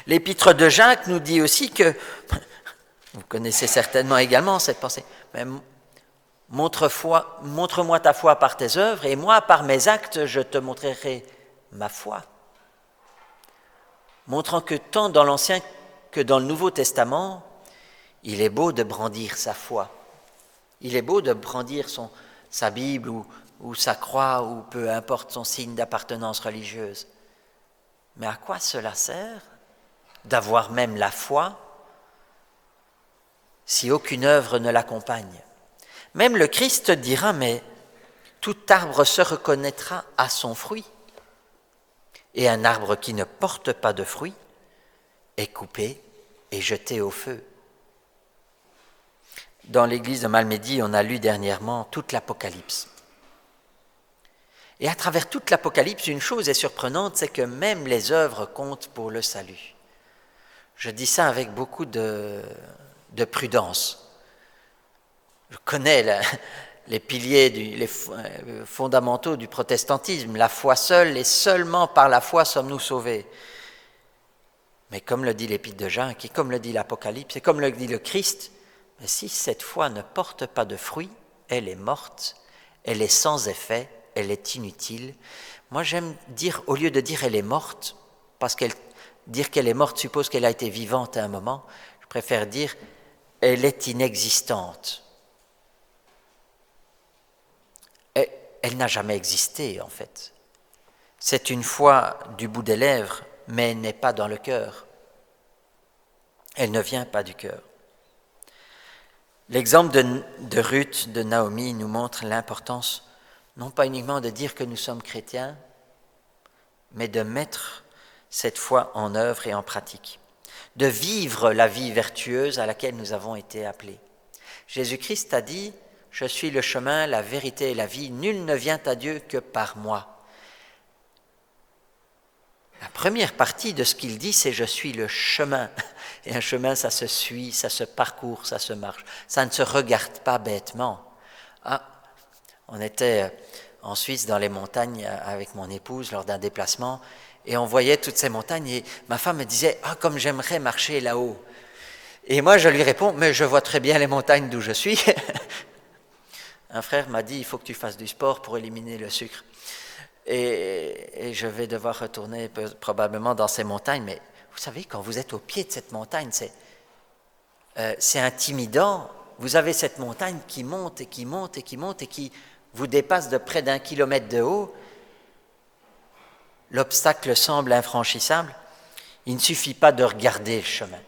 Speaker 2: L'épître de Jacques nous dit aussi que, vous connaissez certainement également cette pensée, mais montre-moi ta foi par tes œuvres et moi, par mes actes, je te montrerai ma foi. Montrant que tant dans l'Ancien que dans le Nouveau Testament, il est beau de brandir sa foi. Il est beau de brandir sa Bible ou sa croix ou peu importe son signe d'appartenance religieuse. Mais à quoi cela sert d'avoir même la foi si aucune œuvre ne l'accompagne? Même le Christ dira, mais tout arbre se reconnaîtra à son fruit. Et un arbre qui ne porte pas de fruit est coupé et jeté au feu. Dans l'église de Malmedy, on a lu dernièrement toute l'Apocalypse. Et à travers toute l'Apocalypse, une chose est surprenante, c'est que même les œuvres comptent pour le salut. Je dis ça avec beaucoup de prudence. Je connais les piliers, les fondamentaux du protestantisme. La foi seule, et seulement par la foi sommes-nous sauvés. Mais comme le dit l'Épître de Jacques, et comme le dit l'Apocalypse, et comme le dit le Christ, mais si cette foi ne porte pas de fruit, elle est morte, elle est sans effet, elle est inutile. Moi j'aime dire, au lieu de dire elle est morte, parce que dire qu'elle est morte suppose qu'elle a été vivante à un moment, je préfère dire elle est inexistante. Elle n'a jamais existé, en fait. C'est une foi du bout des lèvres, mais elle n'est pas dans le cœur. Elle ne vient pas du cœur. L'exemple de Ruth, de Naomi, nous montre l'importance, non pas uniquement de dire que nous sommes chrétiens, mais de mettre cette foi en œuvre et en pratique, de vivre la vie vertueuse à laquelle nous avons été appelés. Jésus-Christ a dit « Je suis le chemin, la vérité et la vie, nul ne vient à Dieu que par moi ». La première partie de ce qu'il dit, c'est « Je suis le chemin ». Et un chemin, ça se suit, ça se parcourt, ça se marche. Ça ne se regarde pas bêtement. Ah, on était en Suisse, dans les montagnes, avec mon épouse, lors d'un déplacement, et on voyait toutes ces montagnes, et ma femme me disait « Ah, comme j'aimerais marcher là-haut !» Et moi, je lui réponds « Mais je vois très bien les montagnes d'où je suis !» Un frère m'a dit « Il faut que tu fasses du sport pour éliminer le sucre. » Et je vais devoir retourner probablement dans ces montagnes, mais vous savez, quand vous êtes au pied de cette montagne, c'est intimidant. Vous avez cette montagne qui monte et qui monte et qui monte et qui vous dépasse de près d'1 kilomètre de haut. L'obstacle semble infranchissable. Il ne suffit pas de regarder le chemin.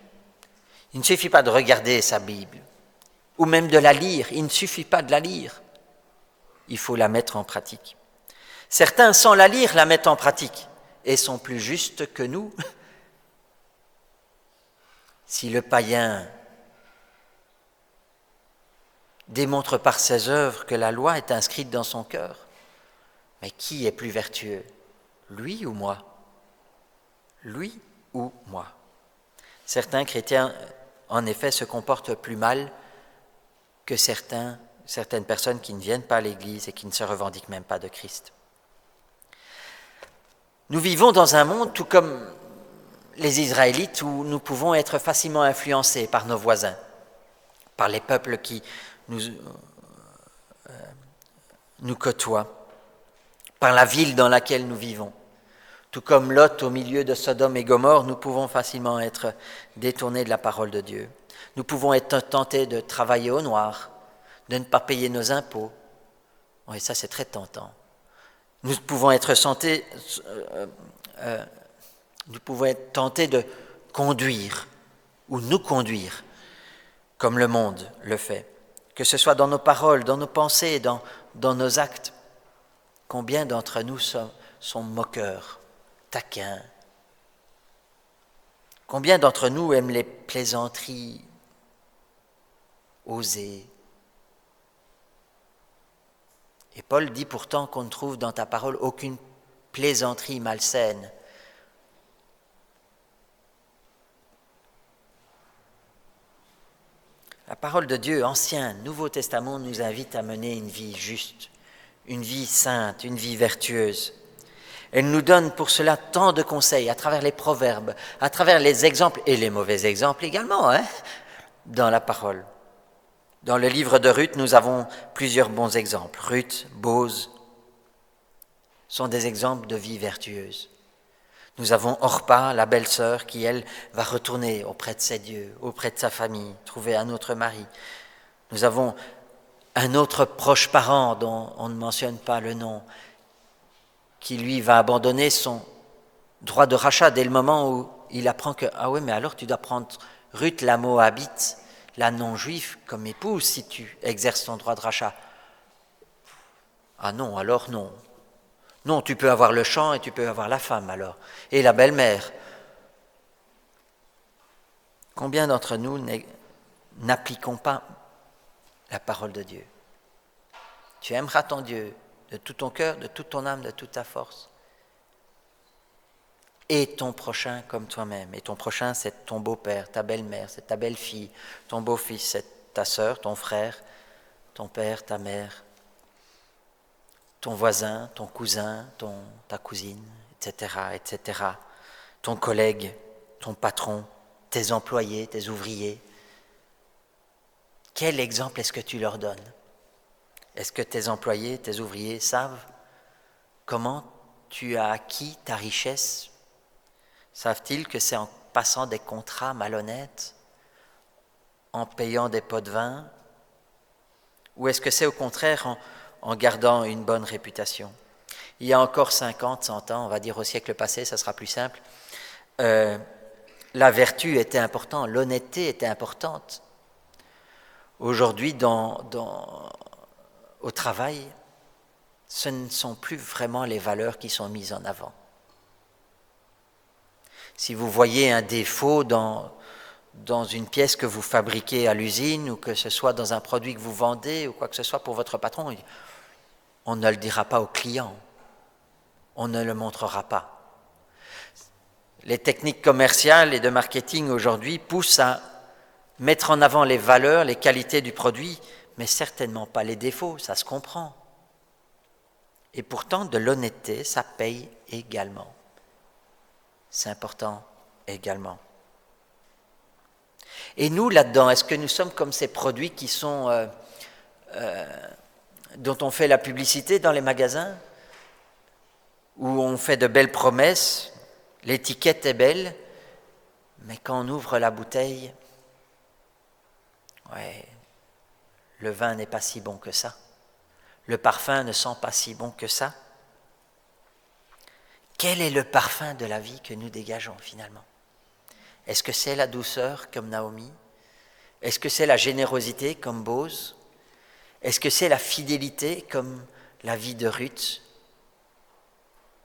Speaker 2: Il ne suffit pas de regarder sa Bible, ou même de la lire. Il ne suffit pas de la lire. Il faut la mettre en pratique. Certains, sans la lire, la mettent en pratique et sont plus justes que nous. Si le païen démontre par ses œuvres que la loi est inscrite dans son cœur, mais qui est plus vertueux, lui ou moi? Lui ou moi? Certains chrétiens, en effet, se comportent plus mal que certaines personnes qui ne viennent pas à l'Église et qui ne se revendiquent même pas de Christ. Nous vivons dans un monde, tout comme les Israélites, où nous pouvons être facilement influencés par nos voisins, par les peuples qui nous côtoient, par la ville dans laquelle nous vivons. Tout comme Lot au milieu de Sodome et Gomorrhe, nous pouvons facilement être détournés de la parole de Dieu. Nous pouvons être tentés de travailler au noir, de ne pas payer nos impôts. Oui, ça c'est très tentant. Nous pouvons être tentés de conduire ou nous conduire comme le monde le fait, que ce soit dans nos paroles, dans nos pensées, dans nos actes. Combien d'entre nous sont moqueurs, taquins? Combien d'entre nous aiment les plaisanteries osées? Et Paul dit pourtant qu'on ne trouve dans ta parole aucune plaisanterie malsaine. La parole de Dieu, Ancien, Nouveau Testament, nous invite à mener une vie juste, une vie sainte, une vie vertueuse. Elle nous donne pour cela tant de conseils à travers les proverbes, à travers les exemples et les mauvais exemples également, dans la parole. Dans le livre de Ruth, nous avons plusieurs bons exemples. Ruth, Bose sont des exemples de vie vertueuse. Nous avons Orpa, la belle-sœur, qui, elle, va retourner auprès de ses dieux, auprès de sa famille, trouver un autre mari. Nous avons un autre proche parent dont on ne mentionne pas le nom, qui, lui, va abandonner son droit de rachat dès le moment où il apprend que « Ah oui, mais alors tu dois prendre Ruth la Moabite, la non-juive, comme épouse si tu exerces ton droit de rachat. » Ah non, alors non. Non, tu peux avoir le champ et tu peux avoir la femme alors. Et la belle-mère. Combien d'entre nous n'appliquons pas la parole de Dieu? Tu aimeras ton Dieu de tout ton cœur, de toute ton âme, de toute ta force. Et ton prochain comme toi-même. Et ton prochain, c'est ton beau-père, ta belle-mère, c'est ta belle-fille, ton beau-fils, c'est ta sœur, ton frère, ton père, ta mère, ton voisin, ton cousin, ta cousine, etc., etc. Ton collègue, ton patron, tes employés, tes ouvriers. Quel exemple est-ce que tu leur donnes? Est-ce que tes employés, tes ouvriers savent comment tu as acquis ta richesse? Savent-ils que c'est en passant des contrats malhonnêtes, en payant des pots de vin? Ou est-ce que c'est au contraire en gardant une bonne réputation? Il y a encore 50, 100 ans, on va dire au siècle passé, ça sera plus simple, la vertu était importante, l'honnêteté était importante. Aujourd'hui, au travail, ce ne sont plus vraiment les valeurs qui sont mises en avant. Si vous voyez un défaut dans une pièce que vous fabriquez à l'usine ou que ce soit dans un produit que vous vendez ou quoi que ce soit pour votre patron, on ne le dira pas au client, on ne le montrera pas. Les techniques commerciales et de marketing aujourd'hui poussent à mettre en avant les valeurs, les qualités du produit, mais certainement pas les défauts, ça se comprend. Et pourtant, de l'honnêteté, ça paye également. C'est important également. Et nous, là-dedans, est-ce que nous sommes comme ces produits qui sont, dont on fait la publicité dans les magasins, où on fait de belles promesses, l'étiquette est belle, mais quand on ouvre la bouteille, ouais, le vin n'est pas si bon que ça. Le parfum ne sent pas si bon que ça. Quel est le parfum de la vie que nous dégageons finalement? Est-ce que c'est la douceur comme Naomi? Est-ce que c'est la générosité comme Bose? Est-ce que c'est la fidélité comme la vie de Ruth?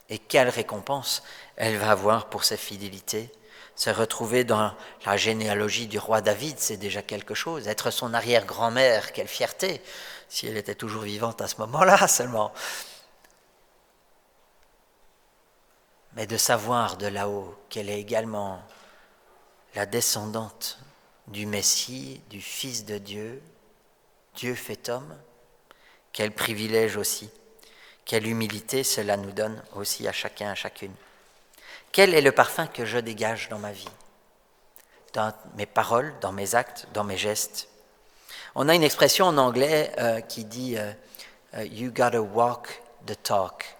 Speaker 2: Et quelle récompense elle va avoir pour sa fidélité? Se retrouver dans la généalogie du roi David, c'est déjà quelque chose. Être son arrière-grand-mère, quelle fierté, si elle était toujours vivante à ce moment-là seulement. Mais de savoir de là-haut qu'elle est également la descendante du Messie, du Fils de Dieu, Dieu fait homme, quel privilège aussi, quelle humilité cela nous donne aussi à chacun, à chacune. Quel est le parfum que je dégage dans ma vie, dans mes paroles, dans mes actes, dans mes gestes? On a une expression en anglais qui dit « You gotta walk the talk ».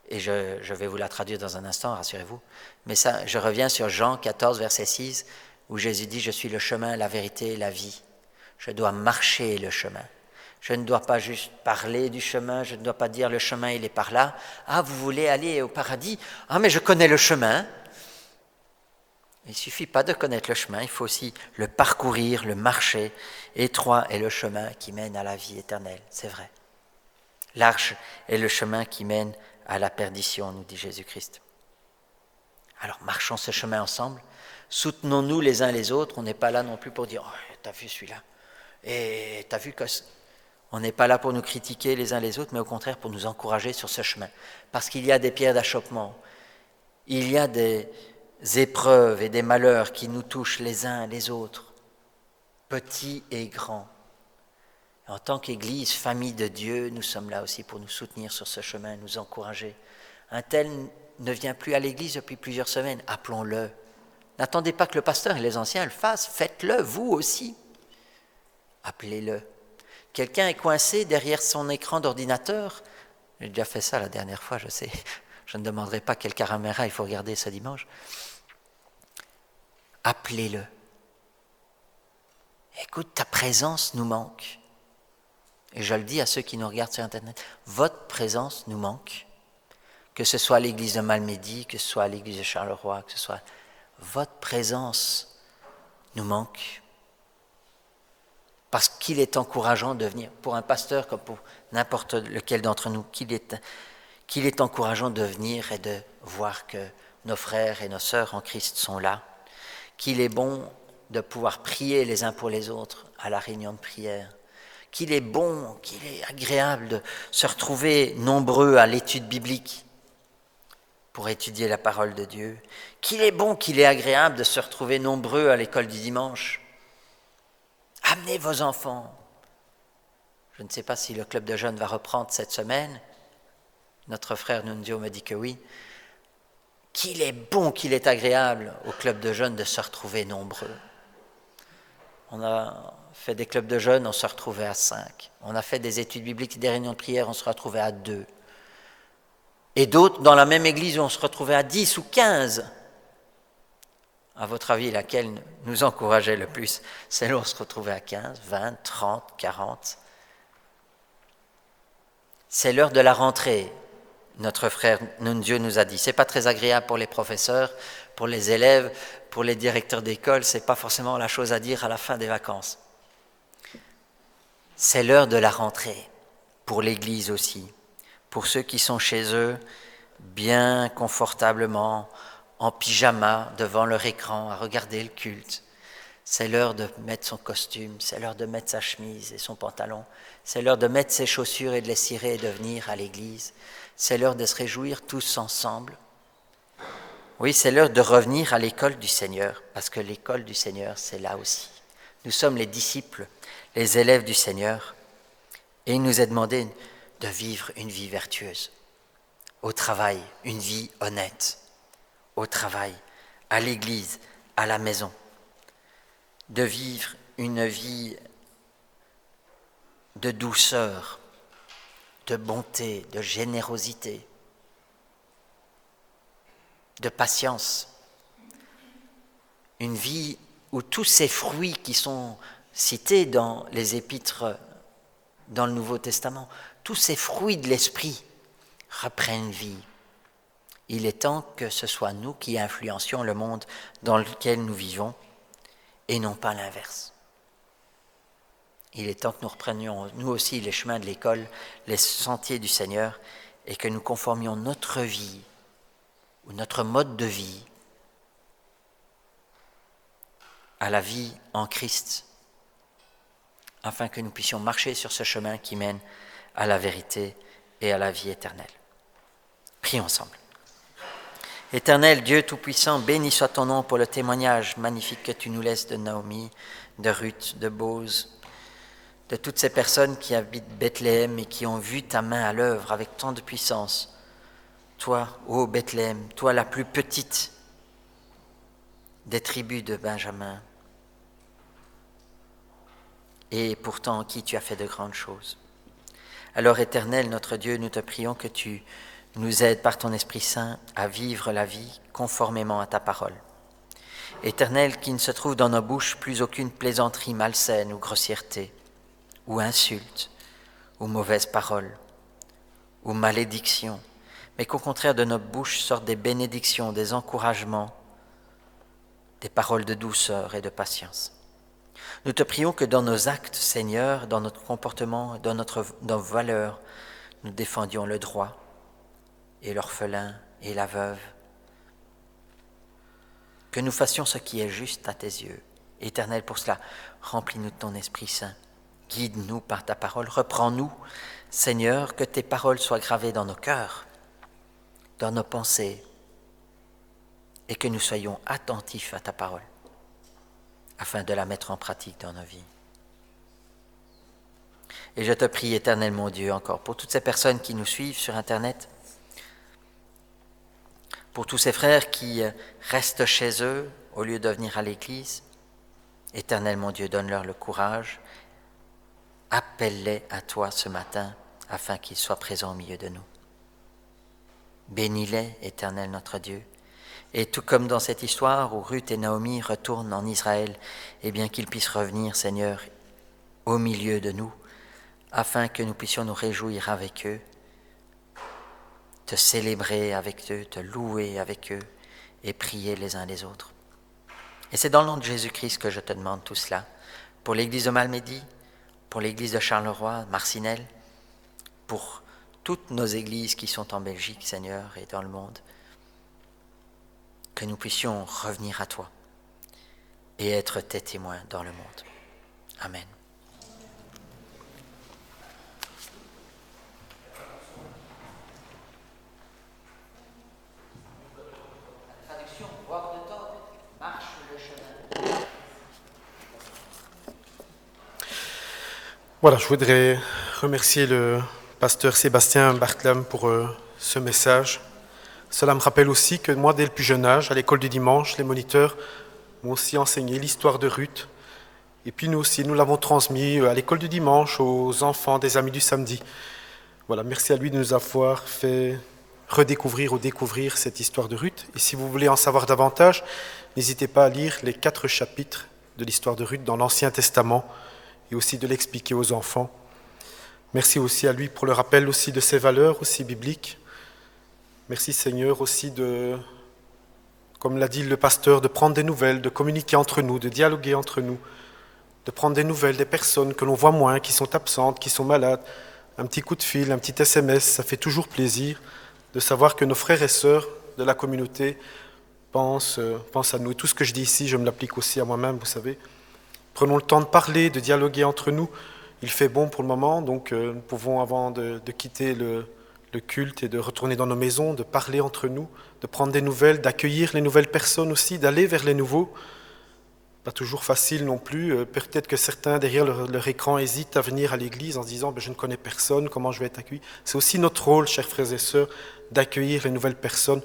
Speaker 2: Et je vais vous la traduire dans un instant, rassurez-vous. Mais ça, je reviens sur Jean 14, verset 6, où Jésus dit « Je suis le chemin, la vérité et la vie ». Je dois marcher le chemin. Je ne dois pas juste parler du chemin, je ne dois pas dire le chemin il est par là. Ah, vous voulez aller au paradis? Ah, mais je connais le chemin. Il ne suffit pas de connaître le chemin, il faut aussi le parcourir, le marcher. Étroit est le chemin qui mène à la vie éternelle, c'est vrai. Large est le chemin qui mène à la perdition, nous dit Jésus-Christ. Alors marchons ce chemin ensemble, soutenons-nous les uns les autres, on n'est pas là non plus pour dire « Oh, t'as vu celui-là » et « T'as vu que… » On n'est pas là pour nous critiquer les uns les autres, mais au contraire pour nous encourager sur ce chemin. Parce qu'il y a des pierres d'achoppement, il y a des épreuves et des malheurs qui nous touchent les uns les autres, petits et grands. En tant qu'Église, famille de Dieu, nous sommes là aussi pour nous soutenir sur ce chemin, nous encourager. Un tel ne vient plus à l'Église depuis plusieurs semaines, appelons-le. N'attendez pas que le pasteur et les anciens le fassent, faites-le vous aussi. Appelez-le. Quelqu'un est coincé derrière son écran d'ordinateur. J'ai déjà fait ça la dernière fois, je sais. Je ne demanderai pas quelle caméra il faut regarder ce dimanche. Appelez-le. Écoute, ta présence nous manque. Et je le dis à ceux qui nous regardent sur Internet, votre présence nous manque. Que ce soit à l'église de Malmedy, que ce soit à l'église de Charleroi, que ce soit… Votre présence nous manque. Parce qu'il est encourageant de venir, pour un pasteur comme pour n'importe lequel d'entre nous, qu'il est encourageant de venir et de voir que nos frères et nos sœurs en Christ sont là, qu'il est bon de pouvoir prier les uns pour les autres à la réunion de prière, qu'il est bon, qu'il est agréable de se retrouver nombreux à l'étude biblique pour étudier la parole de Dieu, qu'il est bon, qu'il est agréable de se retrouver nombreux à l'école du dimanche. Amenez vos enfants. Je ne sais pas si le club de jeunes va reprendre cette semaine. Notre frère Nunzio me dit que oui. Qu'il est bon, qu'il est agréable au club de jeunes de se retrouver nombreux. On a fait des clubs de jeunes, on se retrouvait à 5. On a fait des études bibliques, des réunions de prière, on se retrouvait à 2. Et d'autres, dans la même église, où on se retrouvait à 10 ou 15. À votre avis, laquelle nous encourageait le plus? Celle où on se retrouvait à 15, 20, 30, 40. C'est l'heure de la rentrée, notre frère Nunzio nous a dit. C'est pas très agréable pour les professeurs, pour les élèves, pour les directeurs d'école, c'est pas forcément la chose à dire à la fin des vacances. C'est l'heure de la rentrée, pour l'Église aussi, pour ceux qui sont chez eux, bien confortablement, en pyjama, devant leur écran, à regarder le culte. C'est l'heure de mettre son costume, c'est l'heure de mettre sa chemise et son pantalon, c'est l'heure de mettre ses chaussures et de les cirer et de venir à l'église. C'est l'heure de se réjouir tous ensemble. Oui, c'est l'heure de revenir à l'école du Seigneur, parce que l'école du Seigneur, c'est là aussi. Nous sommes les disciples, les élèves du Seigneur, et il nous est demandé de vivre une vie vertueuse. Au travail, une vie honnête. Au travail, à l'église, à la maison. De vivre une vie de douceur, de bonté, de générosité, de patience. Une vie où tous ces fruits qui sont cités dans les épîtres dans le Nouveau Testament, tous ces fruits de l'esprit reprennent vie. Il est temps que ce soit nous qui influencions le monde dans lequel nous vivons et non pas l'inverse. Il est temps que nous reprenions nous aussi les chemins de l'école, les sentiers du Seigneur et que nous conformions notre vie ou notre mode de vie à la vie en Christ, afin que nous puissions marcher sur ce chemin qui mène à la vérité et à la vie éternelle. Prions ensemble. Éternel Dieu Tout-Puissant, béni soit ton nom pour le témoignage magnifique que tu nous laisses de Naomi, de Ruth, de Boz, de toutes ces personnes qui habitent Bethléem et qui ont vu ta main à l'œuvre avec tant de puissance. Toi, ô Bethléem, toi la plus petite des tribus de Benjamin, et pourtant en qui tu as fait de grandes choses. Alors, Éternel, notre Dieu, nous te prions que tu nous aides par ton Esprit Saint à vivre la vie conformément à ta parole. Éternel, qu'il ne se trouve dans nos bouches plus aucune plaisanterie malsaine ou grossièreté, ou insulte, ou mauvaise parole, ou malédiction, mais qu'au contraire de notre bouche sortent des bénédictions, des encouragements, des paroles de douceur et de patience. Nous te prions que dans nos actes, Seigneur, dans notre comportement, dans nos valeurs, nous défendions le droit et l'orphelin et la veuve. Que nous fassions ce qui est juste à tes yeux. Éternel, pour cela, remplis-nous de ton Esprit Saint. Guide-nous par ta parole. Reprends-nous, Seigneur, que tes paroles soient gravées dans nos cœurs, dans nos pensées, et que nous soyons attentifs à ta parole, afin de la mettre en pratique dans nos vies. Et je te prie, Éternel mon Dieu, encore pour toutes ces personnes qui nous suivent sur Internet, pour tous ces frères qui restent chez eux au lieu de venir à l'église. Éternel mon Dieu, donne-leur le courage, appelle-les à toi ce matin afin qu'ils soient présents au milieu de nous. Bénis-les, Éternel notre Dieu. Et tout comme dans cette histoire où Ruth et Naomi retournent en Israël, eh bien qu'ils puissent revenir, Seigneur, au milieu de nous, afin que nous puissions nous réjouir avec eux, te célébrer avec eux, te louer avec eux et prier les uns les autres. Et c'est dans le nom de Jésus-Christ que je te demande tout cela, pour l'église de Malmedy, pour l'église de Charleroi, Marcinelle, pour toutes nos églises qui sont en Belgique, Seigneur, et dans le monde, que nous puissions revenir à toi et être tes témoins dans le monde. Amen. Traduction, voir de temps, marche le chemin.
Speaker 1: Voilà, je voudrais remercier le pasteur Sébastien Bartlam pour ce message. Cela me rappelle aussi que moi, dès le plus jeune âge, à l'école du dimanche, les moniteurs m'ont aussi enseigné l'histoire de Ruth. Et puis nous aussi, nous l'avons transmis à l'école du dimanche aux enfants des Amis du Samedi. Voilà, merci à lui de nous avoir fait redécouvrir ou découvrir cette histoire de Ruth. Et si vous voulez en savoir davantage, n'hésitez pas à lire les 4 chapitres de l'histoire de Ruth dans l'Ancien Testament et aussi de l'expliquer aux enfants. Merci aussi à lui pour le rappel aussi de ses valeurs aussi bibliques. Merci Seigneur aussi de, comme l'a dit le pasteur, de prendre des nouvelles, de communiquer entre nous, de dialoguer entre nous, de prendre des nouvelles des personnes que l'on voit moins, qui sont absentes, qui sont malades. Un petit coup de fil, un petit SMS, ça fait toujours plaisir de savoir que nos frères et sœurs de la communauté pensent à nous. Et tout ce que je dis ici, je me l'applique aussi à moi-même, vous savez. Prenons le temps de parler, de dialoguer entre nous. Il fait bon pour le moment, donc nous pouvons, avant de quitter le culte et de retourner dans nos maisons, de parler entre nous, de prendre des nouvelles, d'accueillir les nouvelles personnes aussi, d'aller vers les nouveaux, pas toujours facile non plus. Peut-être que certains derrière leur écran hésitent à venir à l'église en se disant je ne connais personne, comment je vais être accueilli. C'est aussi notre rôle, chers frères et sœurs, d'accueillir les nouvelles personnes.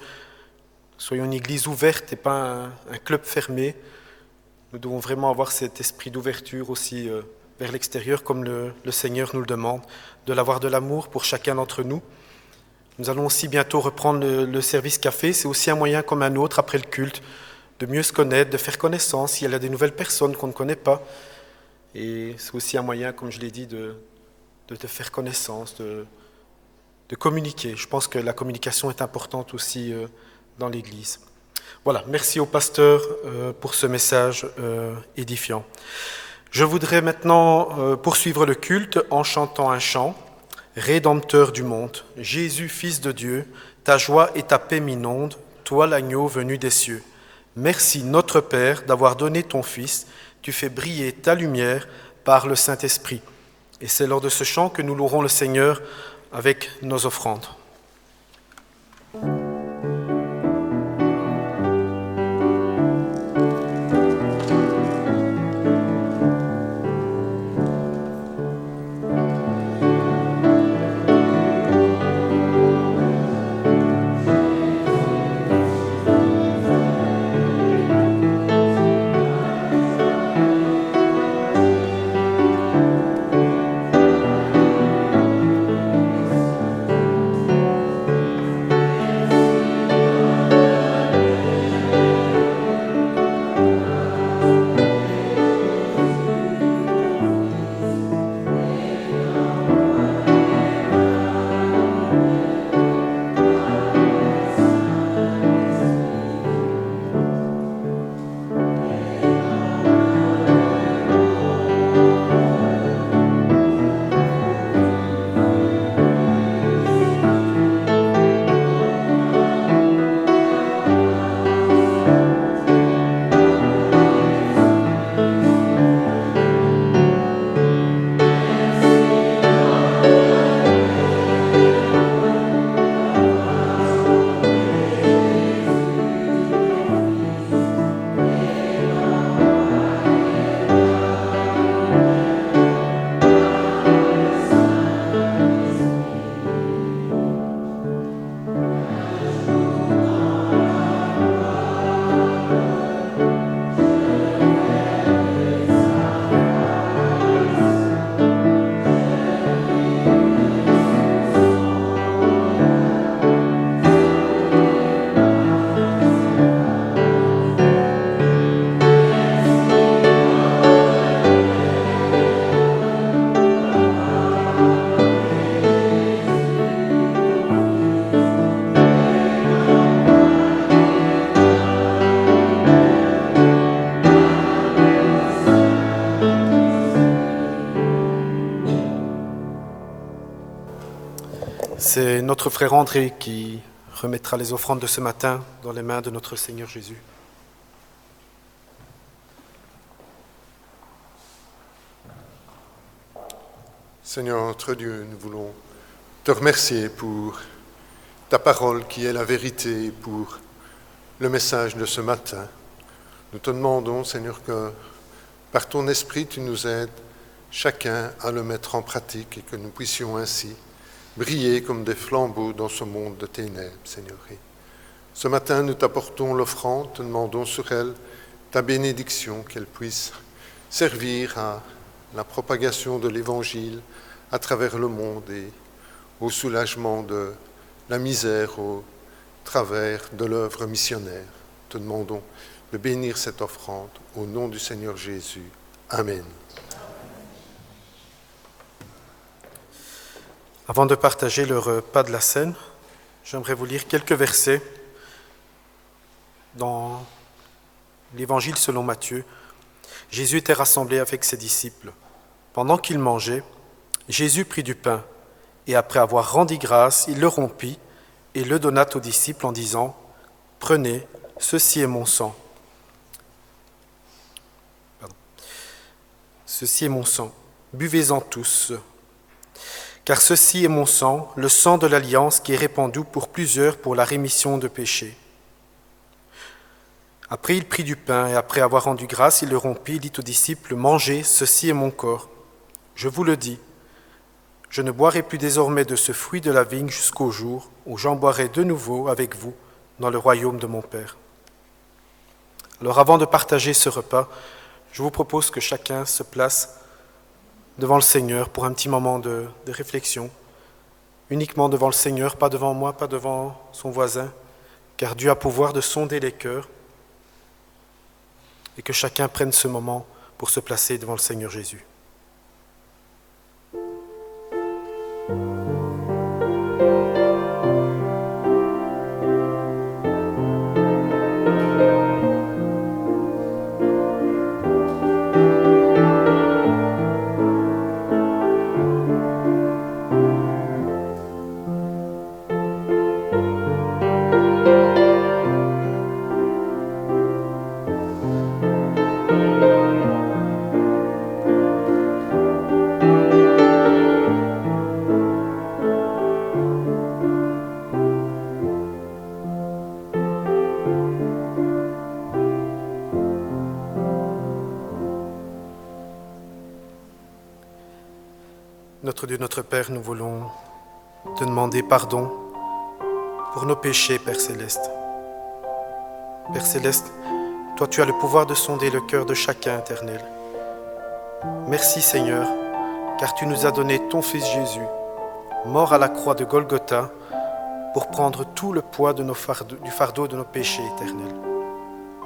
Speaker 1: Soyons une église ouverte et pas un club fermé. Nous devons vraiment avoir cet esprit d'ouverture aussi vers l'extérieur, comme le Seigneur nous le demande, de l'avoir de l'amour pour chacun d'entre nous. Nous allons aussi bientôt reprendre le service café. C'est aussi un moyen comme un autre, après le culte, de mieux se connaître, de faire connaissance. S'il y a des nouvelles personnes qu'on ne connaît pas. Et c'est aussi un moyen, comme je l'ai dit, de faire connaissance, de communiquer. Je pense que la communication est importante aussi dans l'Église. Voilà, merci au pasteur pour ce message édifiant. Je voudrais maintenant poursuivre le culte en chantant un chant. Rédempteur du monde, Jésus, Fils de Dieu, ta joie et ta paix m'inondent, toi l'agneau venu des cieux. Merci notre Père d'avoir donné ton Fils, tu fais briller ta lumière par le Saint-Esprit. Et c'est lors de ce chant que nous louerons le Seigneur avec nos offrandes. C'est notre frère André qui remettra les offrandes de ce matin dans les mains de notre Seigneur Jésus.
Speaker 3: Seigneur notre Dieu, nous voulons te remercier pour ta parole qui est la vérité et pour le message de ce matin. Nous te demandons, Seigneur, que par ton esprit, tu nous aides chacun à le mettre en pratique et que nous puissions ainsi briller comme des flambeaux dans ce monde de ténèbres, Seigneur. Et ce matin, nous t'apportons l'offrande, te demandons sur elle ta bénédiction, qu'elle puisse servir à la propagation de l'Évangile à travers le monde et au soulagement de la misère au travers de l'œuvre missionnaire. Te demandons de bénir cette offrande au nom du Seigneur Jésus. Amen.
Speaker 1: Avant de partager le repas de la Seine, j'aimerais vous lire quelques versets dans l'Évangile selon Matthieu. Jésus était rassemblé avec ses disciples. Pendant qu'ils mangeaient, Jésus prit du pain et après avoir rendu grâce, il le rompit et le donna aux disciples en disant « Prenez, ceci est mon sang. Ceci est mon sang, buvez-en tous. Car ceci est mon sang, le sang de l'alliance qui est répandu pour plusieurs pour la rémission de péchés. Après, il prit du pain, et après avoir rendu grâce, il le rompit, il dit aux disciples, « Mangez, ceci est mon corps. Je vous le dis, je ne boirai plus désormais de ce fruit de la vigne jusqu'au jour où j'en boirai de nouveau avec vous dans le royaume de mon Père. » Alors avant de partager ce repas, je vous propose que chacun se place devant le Seigneur pour un petit moment de réflexion, uniquement devant le Seigneur, pas devant moi, pas devant son voisin, car Dieu a pouvoir de sonder les cœurs, et que chacun prenne ce moment pour se placer devant le Seigneur Jésus. Notre Dieu, notre Père, nous voulons te demander pardon pour nos péchés, Père Céleste. Père Céleste, toi tu as le pouvoir de sonder le cœur de chacun, Éternel. Merci Seigneur, car tu nous as donné ton Fils Jésus, mort à la croix de Golgotha, pour prendre tout le poids de du fardeau de nos péchés, Éternel.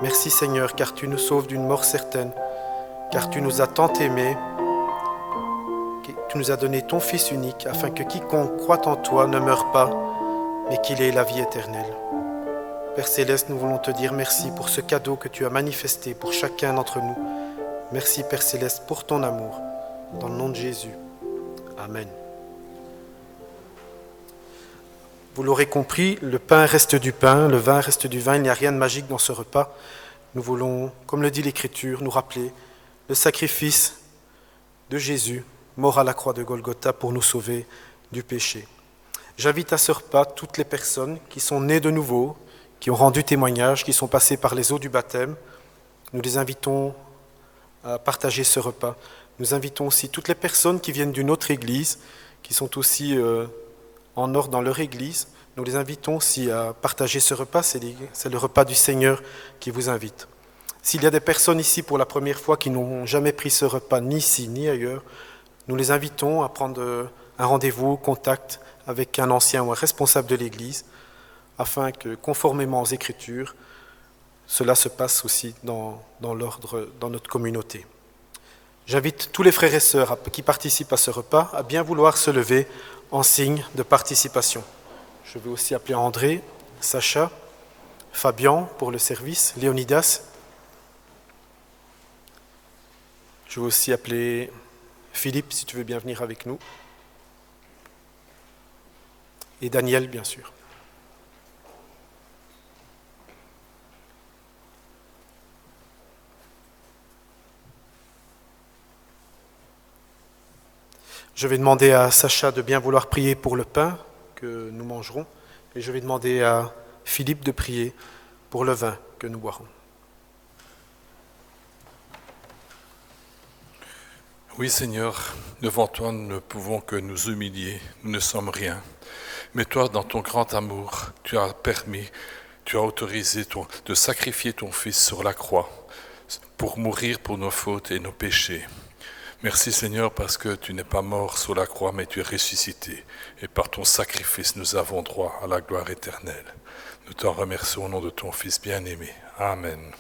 Speaker 1: Merci Seigneur, car tu nous sauves d'une mort certaine, car tu nous as tant aimés. Tu nous as donné ton Fils unique, afin que quiconque croit en toi ne meure pas, mais qu'il ait la vie éternelle. Père Céleste, nous voulons te dire merci pour ce cadeau que tu as manifesté pour chacun d'entre nous. Merci Père Céleste pour ton amour. Dans le nom de Jésus. Amen. Vous l'aurez compris, le pain reste du pain, le vin reste du vin, il n'y a rien de magique dans ce repas. Nous voulons, comme le dit l'Écriture, nous rappeler le sacrifice de Jésus, mort à la croix de Golgotha pour nous sauver du péché. J'invite à ce repas toutes les personnes qui sont nées de nouveau, qui ont rendu témoignage, qui sont passées par les eaux du baptême. Nous les invitons à partager ce repas. Nous invitons aussi toutes les personnes qui viennent d'une autre église, qui sont aussi en ordre dans leur église. Nous les invitons aussi à partager ce repas. C'est le repas du Seigneur qui vous invite. S'il y a des personnes ici pour la première fois qui n'ont jamais pris ce repas, ni ici ni ailleurs, nous les invitons à prendre un rendez-vous, contact avec un ancien ou un responsable de l'Église, afin que, conformément aux Écritures, cela se passe aussi dans l'ordre, dans notre communauté. J'invite tous les frères et sœurs qui participent à ce repas à bien vouloir se lever en signe de participation. Je vais aussi appeler André, Sacha, Fabien pour le service, Léonidas. Je vais aussi appeler Philippe, si tu veux bien venir avec nous. Et Daniel, bien sûr. Je vais demander à Sacha de bien vouloir prier pour le pain que nous mangerons. Et je vais demander à Philippe de prier pour le vin que nous boirons.
Speaker 4: Oui Seigneur, devant toi nous ne pouvons que nous humilier, nous ne sommes rien. Mais toi, dans ton grand amour, tu as autorisé de sacrifier ton Fils sur la croix pour mourir pour nos fautes et nos péchés. Merci Seigneur parce que tu n'es pas mort sur la croix mais tu es ressuscité. Et par ton sacrifice nous avons droit à la gloire éternelle. Nous t'en remercions au nom de ton Fils bien-aimé. Amen.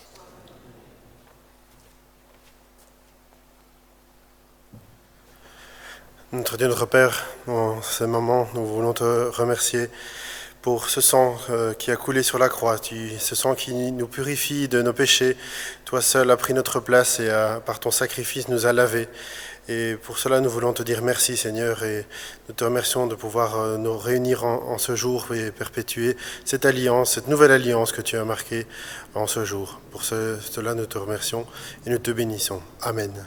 Speaker 5: Notre Dieu, notre Père, en ce moment, nous voulons te remercier pour ce sang qui a coulé sur la croix, ce sang qui nous purifie de nos péchés. Toi seul as pris notre place et par ton sacrifice nous a lavés. Et pour cela, nous voulons te dire merci, Seigneur, et nous te remercions de pouvoir nous réunir en ce jour et perpétuer cette alliance, cette nouvelle alliance que tu as marquée en ce jour. Pour cela, nous te remercions et nous te bénissons. Amen.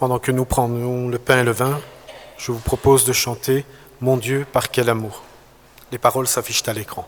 Speaker 1: Pendant que nous prenons le pain et le vin, je vous propose de chanter « Mon Dieu, par quel amour ». Les paroles s'affichent à l'écran.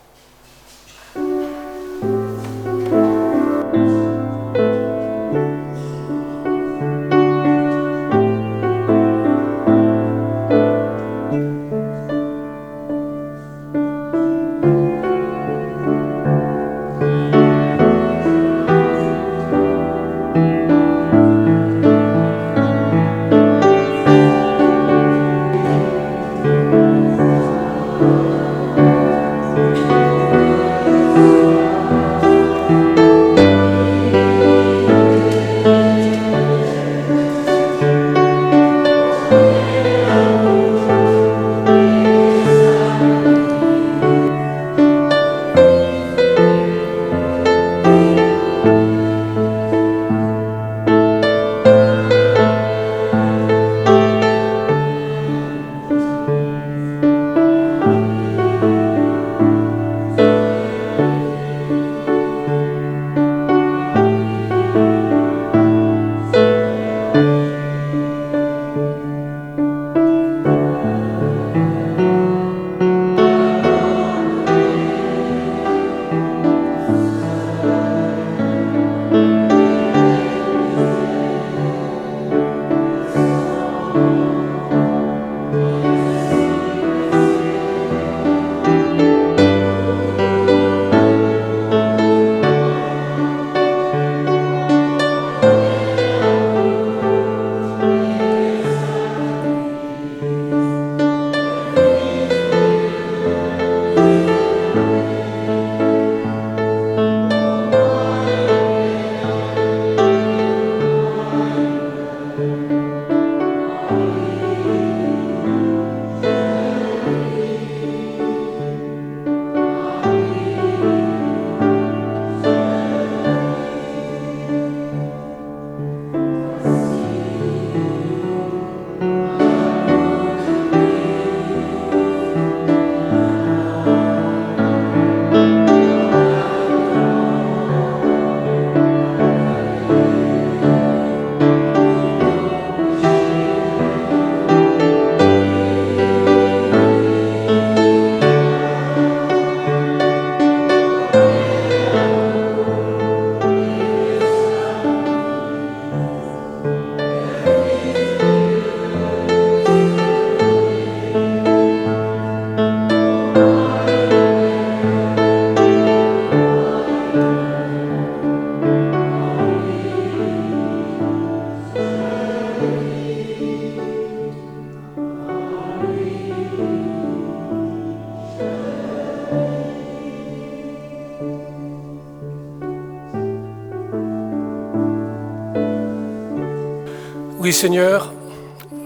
Speaker 6: Oui Seigneur,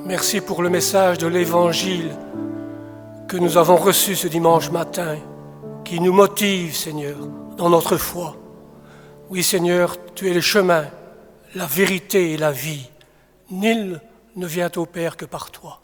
Speaker 6: merci pour le message de l'Évangile que nous avons reçu ce dimanche matin, qui nous motive Seigneur dans notre foi. Oui Seigneur, tu es le chemin, la vérité et la vie. Nul ne vient au Père que par toi.